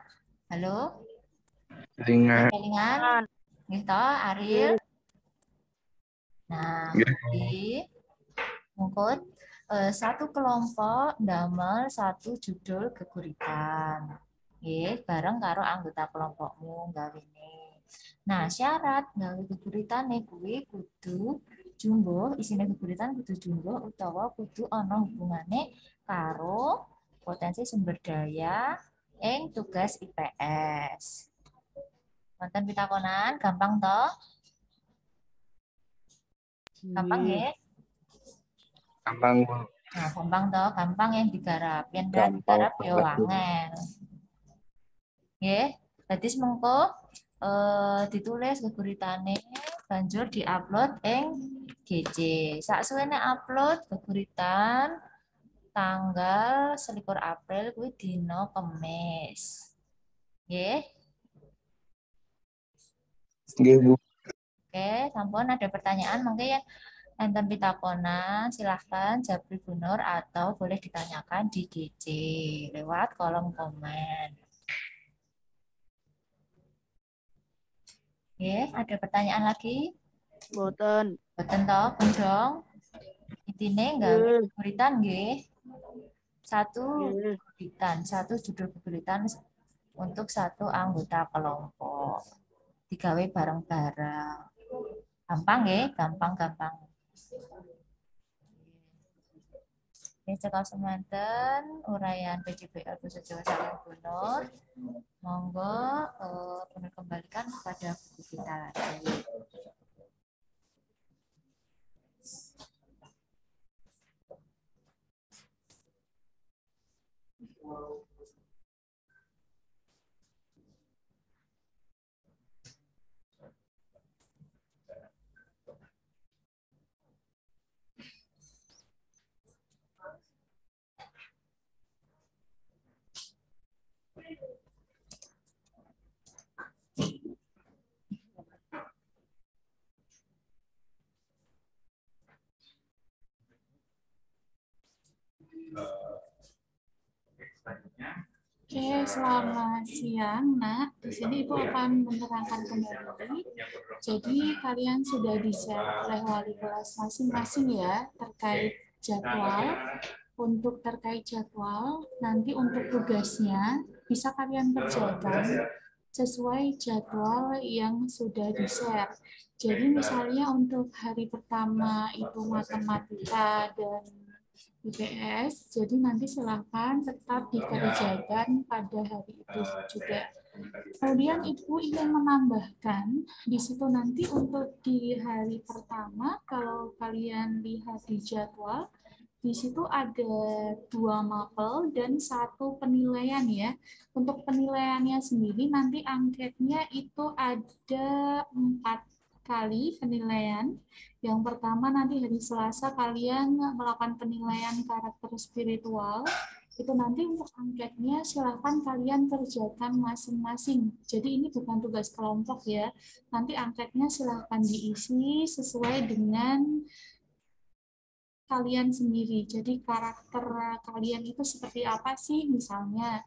Halo? Kelingan? Gitu, Ariel? Nah, jadi mungkut satu kelompok ndamel satu judul geguritan. Nggih, bareng karo anggota kelompokmu gawene. Nah, syarat gawe geguritane kuwi kudu jumbo, isine geguritan kudu jumbo utawa kudu ana hubungane karo potensi sumber daya ing tugas IPS. Wonten pitakonan, gampang toh? Gampang nggih? Gampang, Bu. Nah, gampang toh, gampang yang digarap. Yang ora digarap ya angel. Nggih, dadi semengko ditulis geguritane banjur diupload ing GC. Saksuwene upload geguritan tanggal 21 April kuwi dina Kamis. Nggih. Nggih, Bu. Oke, sampun ada pertanyaan mungkin yang enten pitakonan, silahkan Jabri Bunur atau boleh ditanyakan di GC lewat kolom komen. Oke, ada pertanyaan lagi? Boten. Boten toh, dong. Intine gawe geguritan nggih. Satu geguritan, satu judul geguritan untuk satu anggota kelompok. Digawe bareng-bareng. Gampang nggih, gampang-gampang. Oke, cekal semanten uraian PJBL Basa Jawa Saking Bunur. Monggo Bunur kembalikan kepada buku kita lagi. Oke, selamat siang, Nak. Di sini Ibu akan menerangkan kembali. Jadi kalian sudah di-share oleh wali kelas masing-masing ya terkait jadwal. Untuk terkait jadwal, nanti untuk tugasnya bisa kalian kerjakan sesuai jadwal yang sudah di-share. Jadi misalnya untuk hari pertama itu matematika dan IPS, jadi nanti silakan tetap dikerjakan pada hari itu juga. Kemudian Ibu ingin menambahkan, di situ nanti untuk di hari pertama, kalau kalian lihat di jadwal, di situ ada 2 mapel dan 1 penilaian ya. Untuk penilaiannya sendiri nanti angketnya itu ada 4 kali penilaian. Yang pertama nanti hari Selasa kalian melakukan penilaian karakter spiritual. Itu nanti untuk angketnya silakan kalian kerjakan masing-masing. Jadi ini bukan tugas kelompok ya. Nanti angketnya silakan diisi sesuai dengan kalian sendiri. Jadi karakter kalian itu seperti apa sih? Misalnya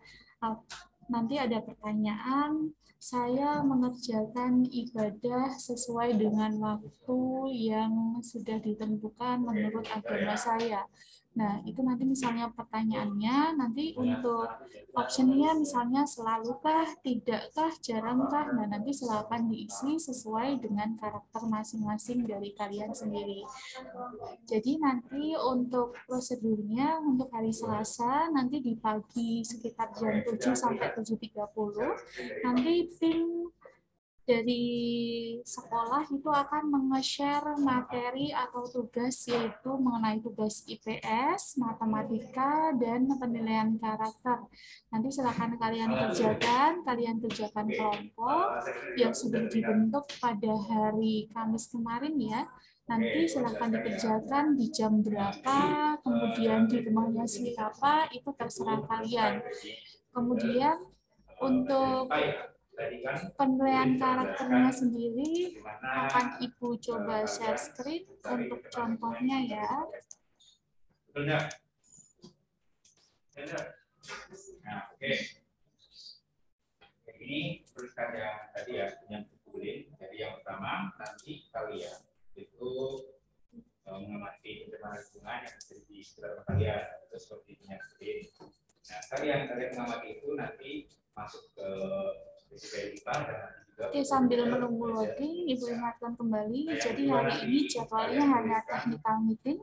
nanti ada pertanyaan, saya mengerjakan ibadah sesuai dengan waktu yang sudah ditentukan menurut agama saya. Nah, itu nanti misalnya pertanyaannya, nanti untuk optionnya misalnya selalukah, tidakkah, jarangkah, nah nanti silakan diisi sesuai dengan karakter masing-masing dari kalian sendiri. Jadi nanti untuk prosedurnya, untuk hari Selasa, nanti di pagi sekitar jam 7 sampai 7.30, nanti tim dari sekolah itu akan menge-share materi atau tugas, yaitu mengenai tugas IPS, matematika, dan penilaian karakter. Nanti silakan kalian kerjakan kelompok yang sudah dibentuk pada hari Kamis kemarin ya. Nanti silahkan dikerjakan di jam berapa, kemudian di rumahnya siapa, itu terserah kalian. Kemudian untuk penilaian karakternya sendiri akan Ibu coba share screen untuk contohnya ya. Nah, oke. Ini tuliskan yang tadi ya, yang dikumpulin. Jadi yang pertama nanti kalian itu mengamati pencemaran lingkungan yang terjadi di sekitar kalian, itu seperti minyak sendiri. Nah, kalian mengamati itu nanti masuk ke risiko dan nanti juga. Oke, sambil menunggu loading, Ibu ingatkan kembali, jadi hari ini jadwalnya hanya technical meeting,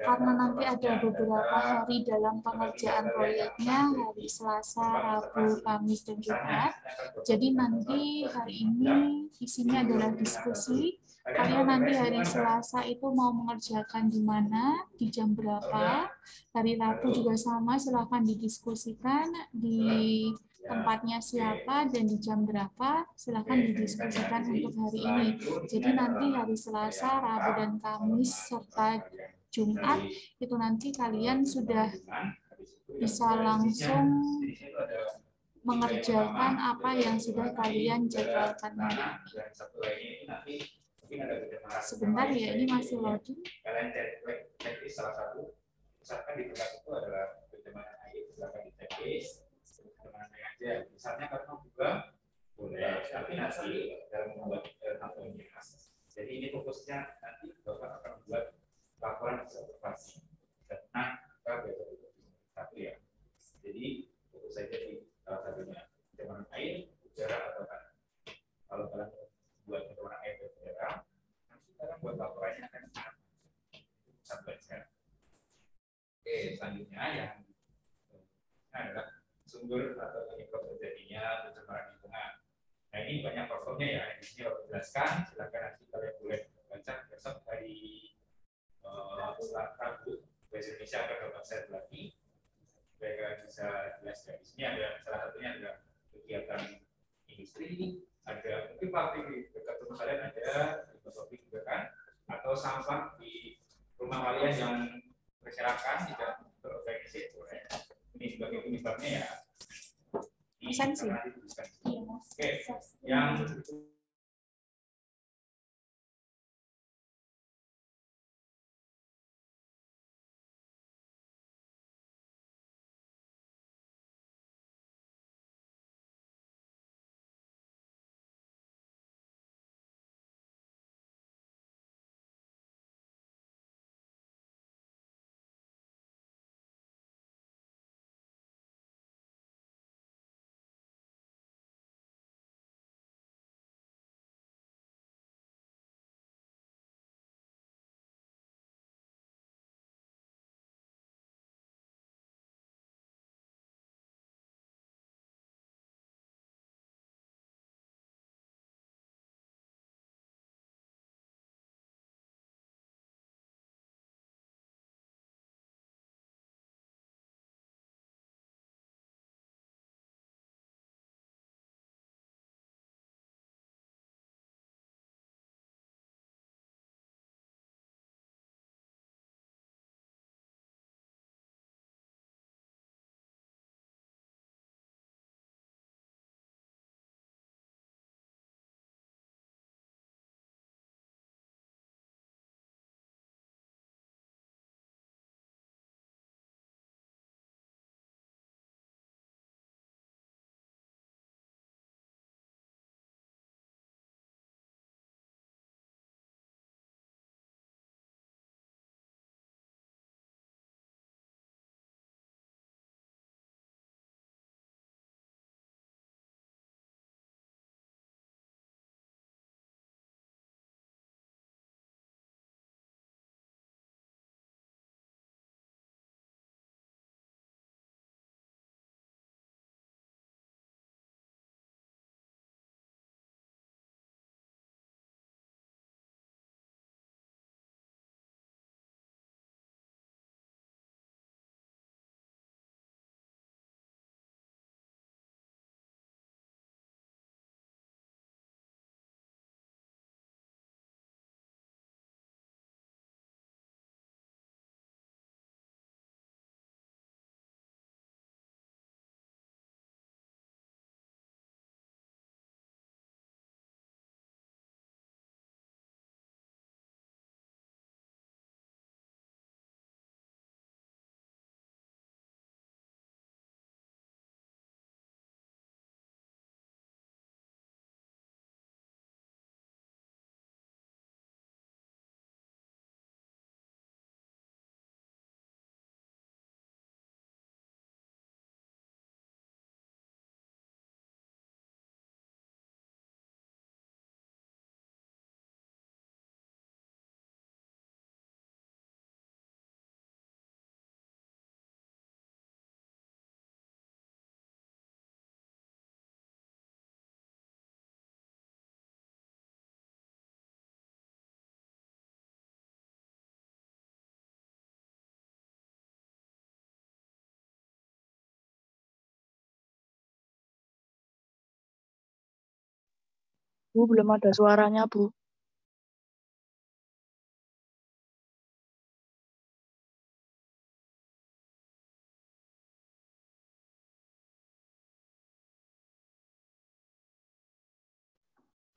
karena nanti ada beberapa hari dalam pengerjaan proyeknya, hari Selasa, Rabu, Kamis, dan Jumat. Jadi nanti hari ini isinya adalah diskusi. Kalian nanti hari Selasa itu mau mengerjakan di mana, di jam berapa. Hari Rabu juga sama, silahkan didiskusikan di tempatnya siapa dan di jam berapa, silahkan didiskusikan untuk hari ini. Jadi nanti hari Selasa, Rabu, dan Kamis, serta Jumat, itu nanti kalian sudah bisa langsung mengerjakan apa yang sudah kalian jadwalkan hari ini. Sebentar ya, ini masih loading. Kalian cek salah satu, misalkan di tempat itu adalah pencemaran air, silakan dicek pencemaran air aja. Misalnya karena juga boleh, tapi nanti dalam membuat tampilnya. Jadi ini fokusnya nanti Bapak akan membuat laporan observasi tentang satu ya. Jadi fokus saja di salah satunya pencemaran air, udara atau tanah. Kalau kalian buat pencemaran air dan udara, nanti kalian buat laporannya akan sampai sekarang. Oke, selanjutnya yang adalah sumber atau penyebab terjadinya pencemaran lingkungan. Nah, ini banyak faktornya ya. Di sini aku jelaskan. Silakan nanti kalian boleh baca besok hari Rabu. Bahasa Indonesia akan website lagi. Supaya kalian bisa jelaskan. Di sini ada salah satunya adalah kegiatan industri, ada mungkin pabrik di dekat rumah kalian ada pabrik juga kan, atau sampah di rumah kalian yang berserakan tidak terorganisir. Ini sebagai penyebabnya ya. Oke, yang Bu, belum ada suaranya, Bu.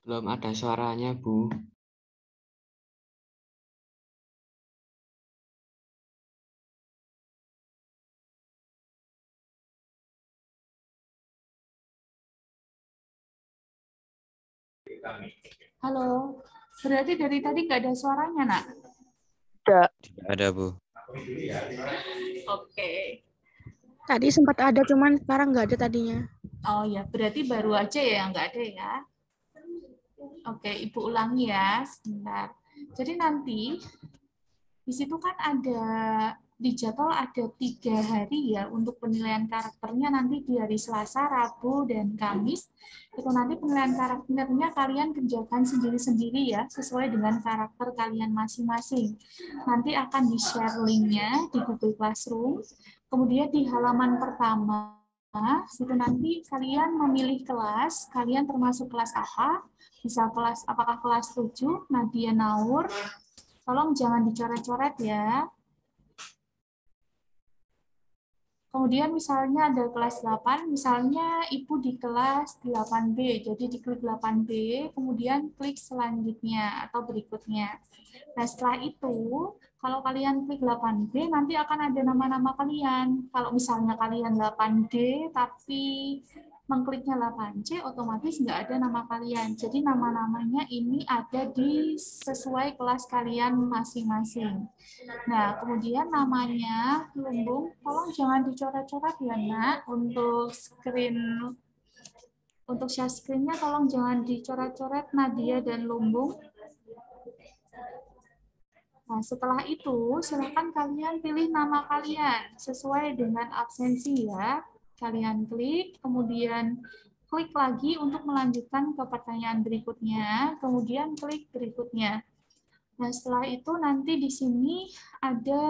Belum ada suaranya, Bu. Halo, berarti dari tadi nggak ada suaranya, Nak? Tidak. Tidak ada, Bu. Oke. Tadi sempat ada, cuman sekarang nggak ada tadinya. Oh ya, berarti baru aja ya yang nggak ada ya. Oke, Ibu ulangi ya, sebentar. Jadi nanti di situ kan ada di jadwal ada 3 hari ya untuk penilaian karakternya nanti di hari Selasa, Rabu, dan Kamis. Itu nanti penilaian karakternya kalian kerjakan sendiri-sendiri ya, sesuai dengan karakter kalian masing-masing. Nanti akan di-share linknya di Google Classroom. Kemudian di halaman pertama, situ nanti kalian memilih kelas, kalian termasuk kelas apa, bisa kelas apakah kelas 7, Nadia Naur. Tolong jangan dicoret-coret ya. Kemudian misalnya ada kelas 8, misalnya Ibu di kelas 8B, jadi diklik 8B, kemudian klik selanjutnya atau berikutnya. Nah setelah itu, kalau kalian klik 8B, nanti akan ada nama-nama kalian. Kalau misalnya kalian 8D, tapi mengkliknya 8C, otomatis nggak ada nama kalian. Jadi nama-namanya ini ada di sesuai kelas kalian masing-masing. Nah, kemudian namanya lumbung, tolong jangan dicoret-coret ya, Nak. Untuk share screen-nya tolong jangan dicoret-coret Nadia dan lumbung. Nah, setelah itu silakan kalian pilih nama kalian sesuai dengan absensi ya. Kalian klik, kemudian klik lagi untuk melanjutkan ke pertanyaan berikutnya, kemudian klik berikutnya. Nah, setelah itu nanti di sini ada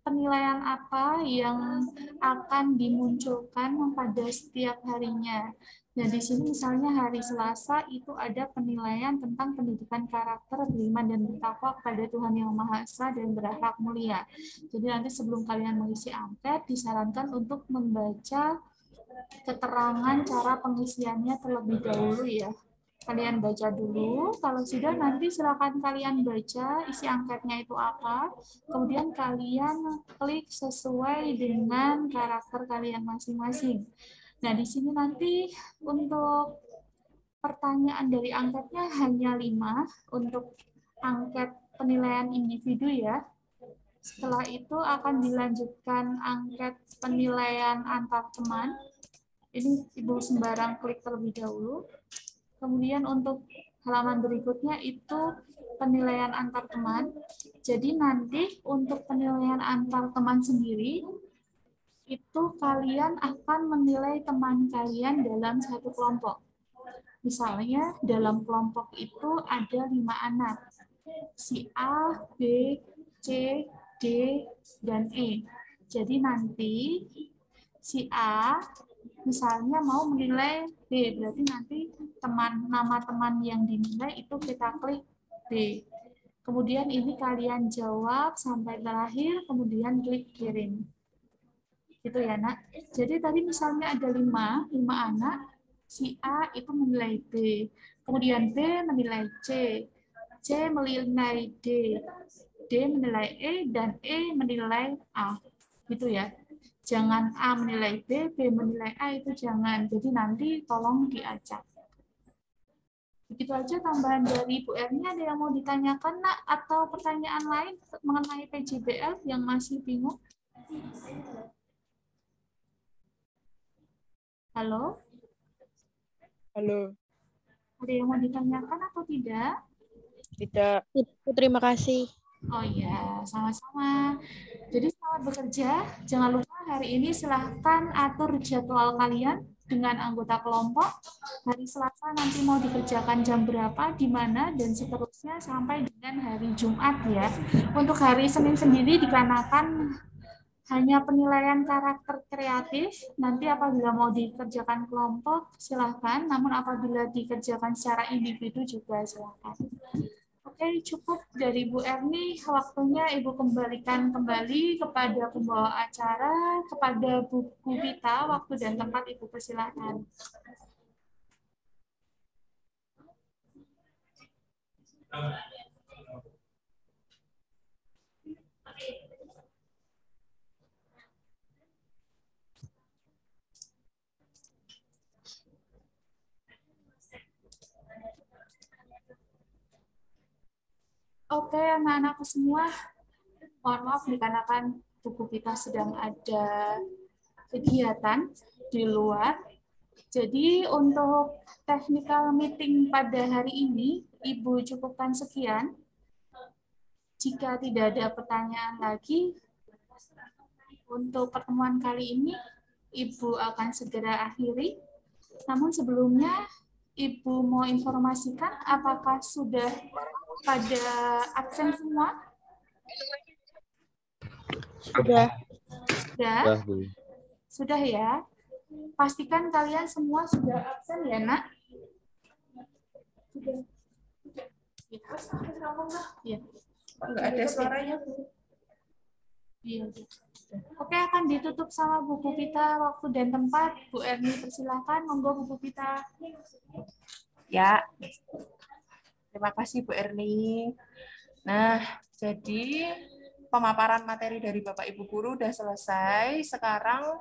penilaian apa yang akan dimunculkan pada setiap harinya. Nah, di sini misalnya hari Selasa itu ada penilaian tentang pendidikan karakter, beriman dan bertakwa kepada Tuhan Yang Maha Esa dan berakhlak mulia. Jadi nanti sebelum kalian mengisi angket, disarankan untuk membaca keterangan cara pengisiannya terlebih dahulu ya. Kalian baca dulu, kalau sudah nanti silakan kalian baca isi angketnya itu apa, kemudian kalian klik sesuai dengan karakter kalian masing-masing. Nah, di sini nanti untuk pertanyaan dari angketnya hanya 5 untuk angket penilaian individu ya. Setelah itu akan dilanjutkan angket penilaian antar teman. Ini Ibu sembarang klik terlebih dahulu. Kemudian untuk halaman berikutnya itu penilaian antar teman. Jadi nanti untuk penilaian antar teman sendiri, itu kalian akan menilai teman kalian dalam satu kelompok. Misalnya dalam kelompok itu ada 5 anak. Si A, B, C, D, dan E. Jadi nanti si A misalnya mau menilai B, berarti nanti nama teman yang dinilai itu kita klik B. Kemudian ini kalian jawab sampai terakhir, kemudian klik kirim. Gitu ya, Nak. Jadi tadi misalnya ada 5 anak, si A itu menilai B, kemudian B menilai C menilai D menilai E, dan E menilai A. Gitu ya. Jangan A menilai B menilai A, itu jangan. Jadi nanti tolong diacak. Begitu aja tambahan dari Bu Erni. Ada yang mau ditanyakan, Nak? Atau pertanyaan lain mengenai PJBL yang masih bingung? Halo? Halo. Ada yang mau ditanyakan atau tidak? Tidak. Terima kasih. Oh ya, sama-sama. Jadi selamat bekerja. Jangan lupa hari ini silahkan atur jadwal kalian dengan anggota kelompok. Hari Selasa nanti mau dikerjakan jam berapa, di mana, dan seterusnya sampai dengan hari Jumat ya. Untuk hari Senin sendiri dikarenakan hanya penilaian karakter kreatif. Nanti apabila mau dikerjakan kelompok, silahkan. Namun apabila dikerjakan secara individu juga silahkan. Oke, cukup dari Bu Erni. Waktunya Ibu kembalikan kembali kepada pembawa acara, kepada Bu Vita. Waktu dan tempat Ibu persilahkan. Oke, anak-anakku semua, mohon maaf dikarenakan buku kita sedang ada kegiatan di luar. Jadi untuk technical meeting pada hari ini, Ibu cukupkan sekian. Jika tidak ada pertanyaan lagi, untuk pertemuan kali ini, Ibu akan segera akhiri. Namun sebelumnya, Ibu mau informasikan apakah sudah pada absen semua? Sudah. Sudah? Sudah ya? Pastikan kalian semua sudah absen ya, Nak? Sudah. Ya. Enggak ada suaranya, Bu. Iya. Oke, akan ditutup sama Bu Pupita waktu dan tempat. Bu Erni, persilakan. Monggo Bu Pupita. Ya. Terima kasih Bu Erni. Nah, jadi pemaparan materi dari Bapak Ibu Guru udah selesai. Sekarang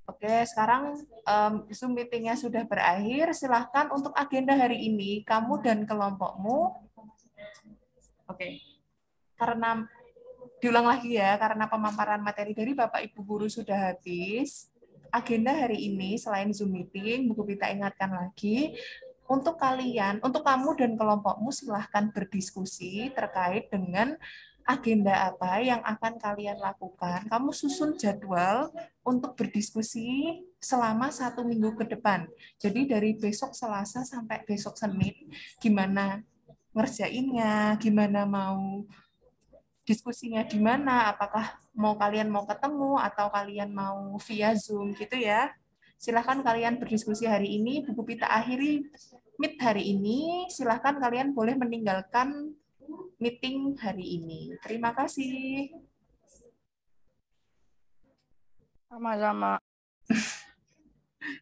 Oke, sekarang Zoom meeting-nya sudah berakhir. Silahkan untuk agenda hari ini, kamu dan kelompokmu. Oke, karena diulang lagi ya, karena pemaparan materi dari Bapak Ibu Guru sudah habis. Agenda hari ini selain Zoom meeting, Bu Pita ingatkan lagi, untuk kalian, untuk kamu dan kelompokmu silahkan berdiskusi terkait dengan agenda apa yang akan kalian lakukan. Kamu susun jadwal untuk berdiskusi selama 1 minggu ke depan. Jadi dari besok Selasa sampai besok Senin, gimana ngerjainnya, gimana mau diskusinya di mana, apakah kalian mau ketemu atau kalian mau via Zoom gitu ya. Silahkan kalian berdiskusi hari ini. Bu Pita akhiri meet hari ini. Silahkan kalian boleh meninggalkan meeting hari ini. Terima kasih. Sama-sama.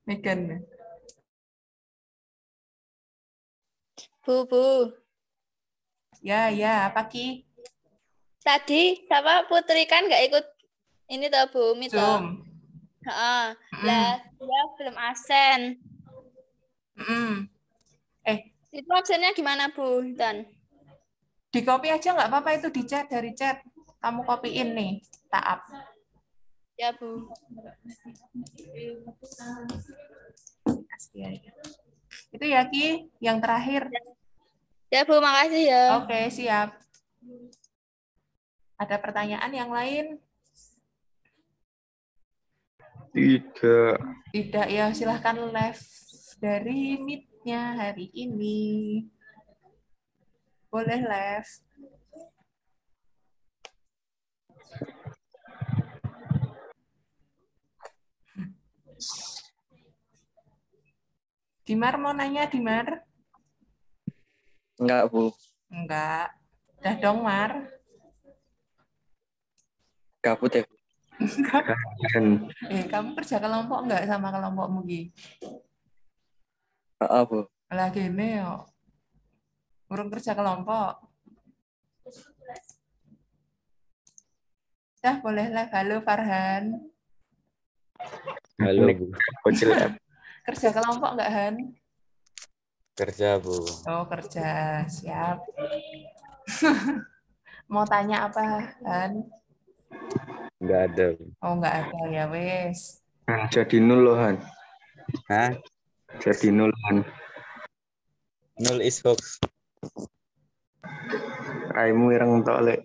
Megan. Bu. Ya, apa Ki? Tadi sama Putri kan nggak ikut ini toh Bu, Umi toh. Zoom. Lah, dia belum absen. Itu absennya gimana Bu? Dan di copy aja nggak apa-apa, itu di chat, dari chat. Kamu copyin nih, Taap. Ya Bu. Itu ya Ki, yang terakhir. Ya Bu, makasih ya. Oke, siap. Ada pertanyaan yang lain? Tidak ya, silahkan live dari meet-nya hari ini. Boleh live. Dimar mau nanya, Dimar? Enggak, Bu. Enggak. Udah dong, Mar. Gabut ya. Kamu kerja kelompok enggak sama kelompokmu, Gi? Bu. Lah gini yo. Burung kerja kelompok. Dah boleh live. Halo Farhan. Halo Bu. Kerja kelompok enggak, Han? Kerja Bu. Oh, kerja. Siap. Mau tanya apa, Han? Enggak ada. Oh, enggak ada ya, wes. Jadi 0 loh, Han. Hah? Jadi 0, Han. 0 is hoax. Raimu ireng tok, Lek.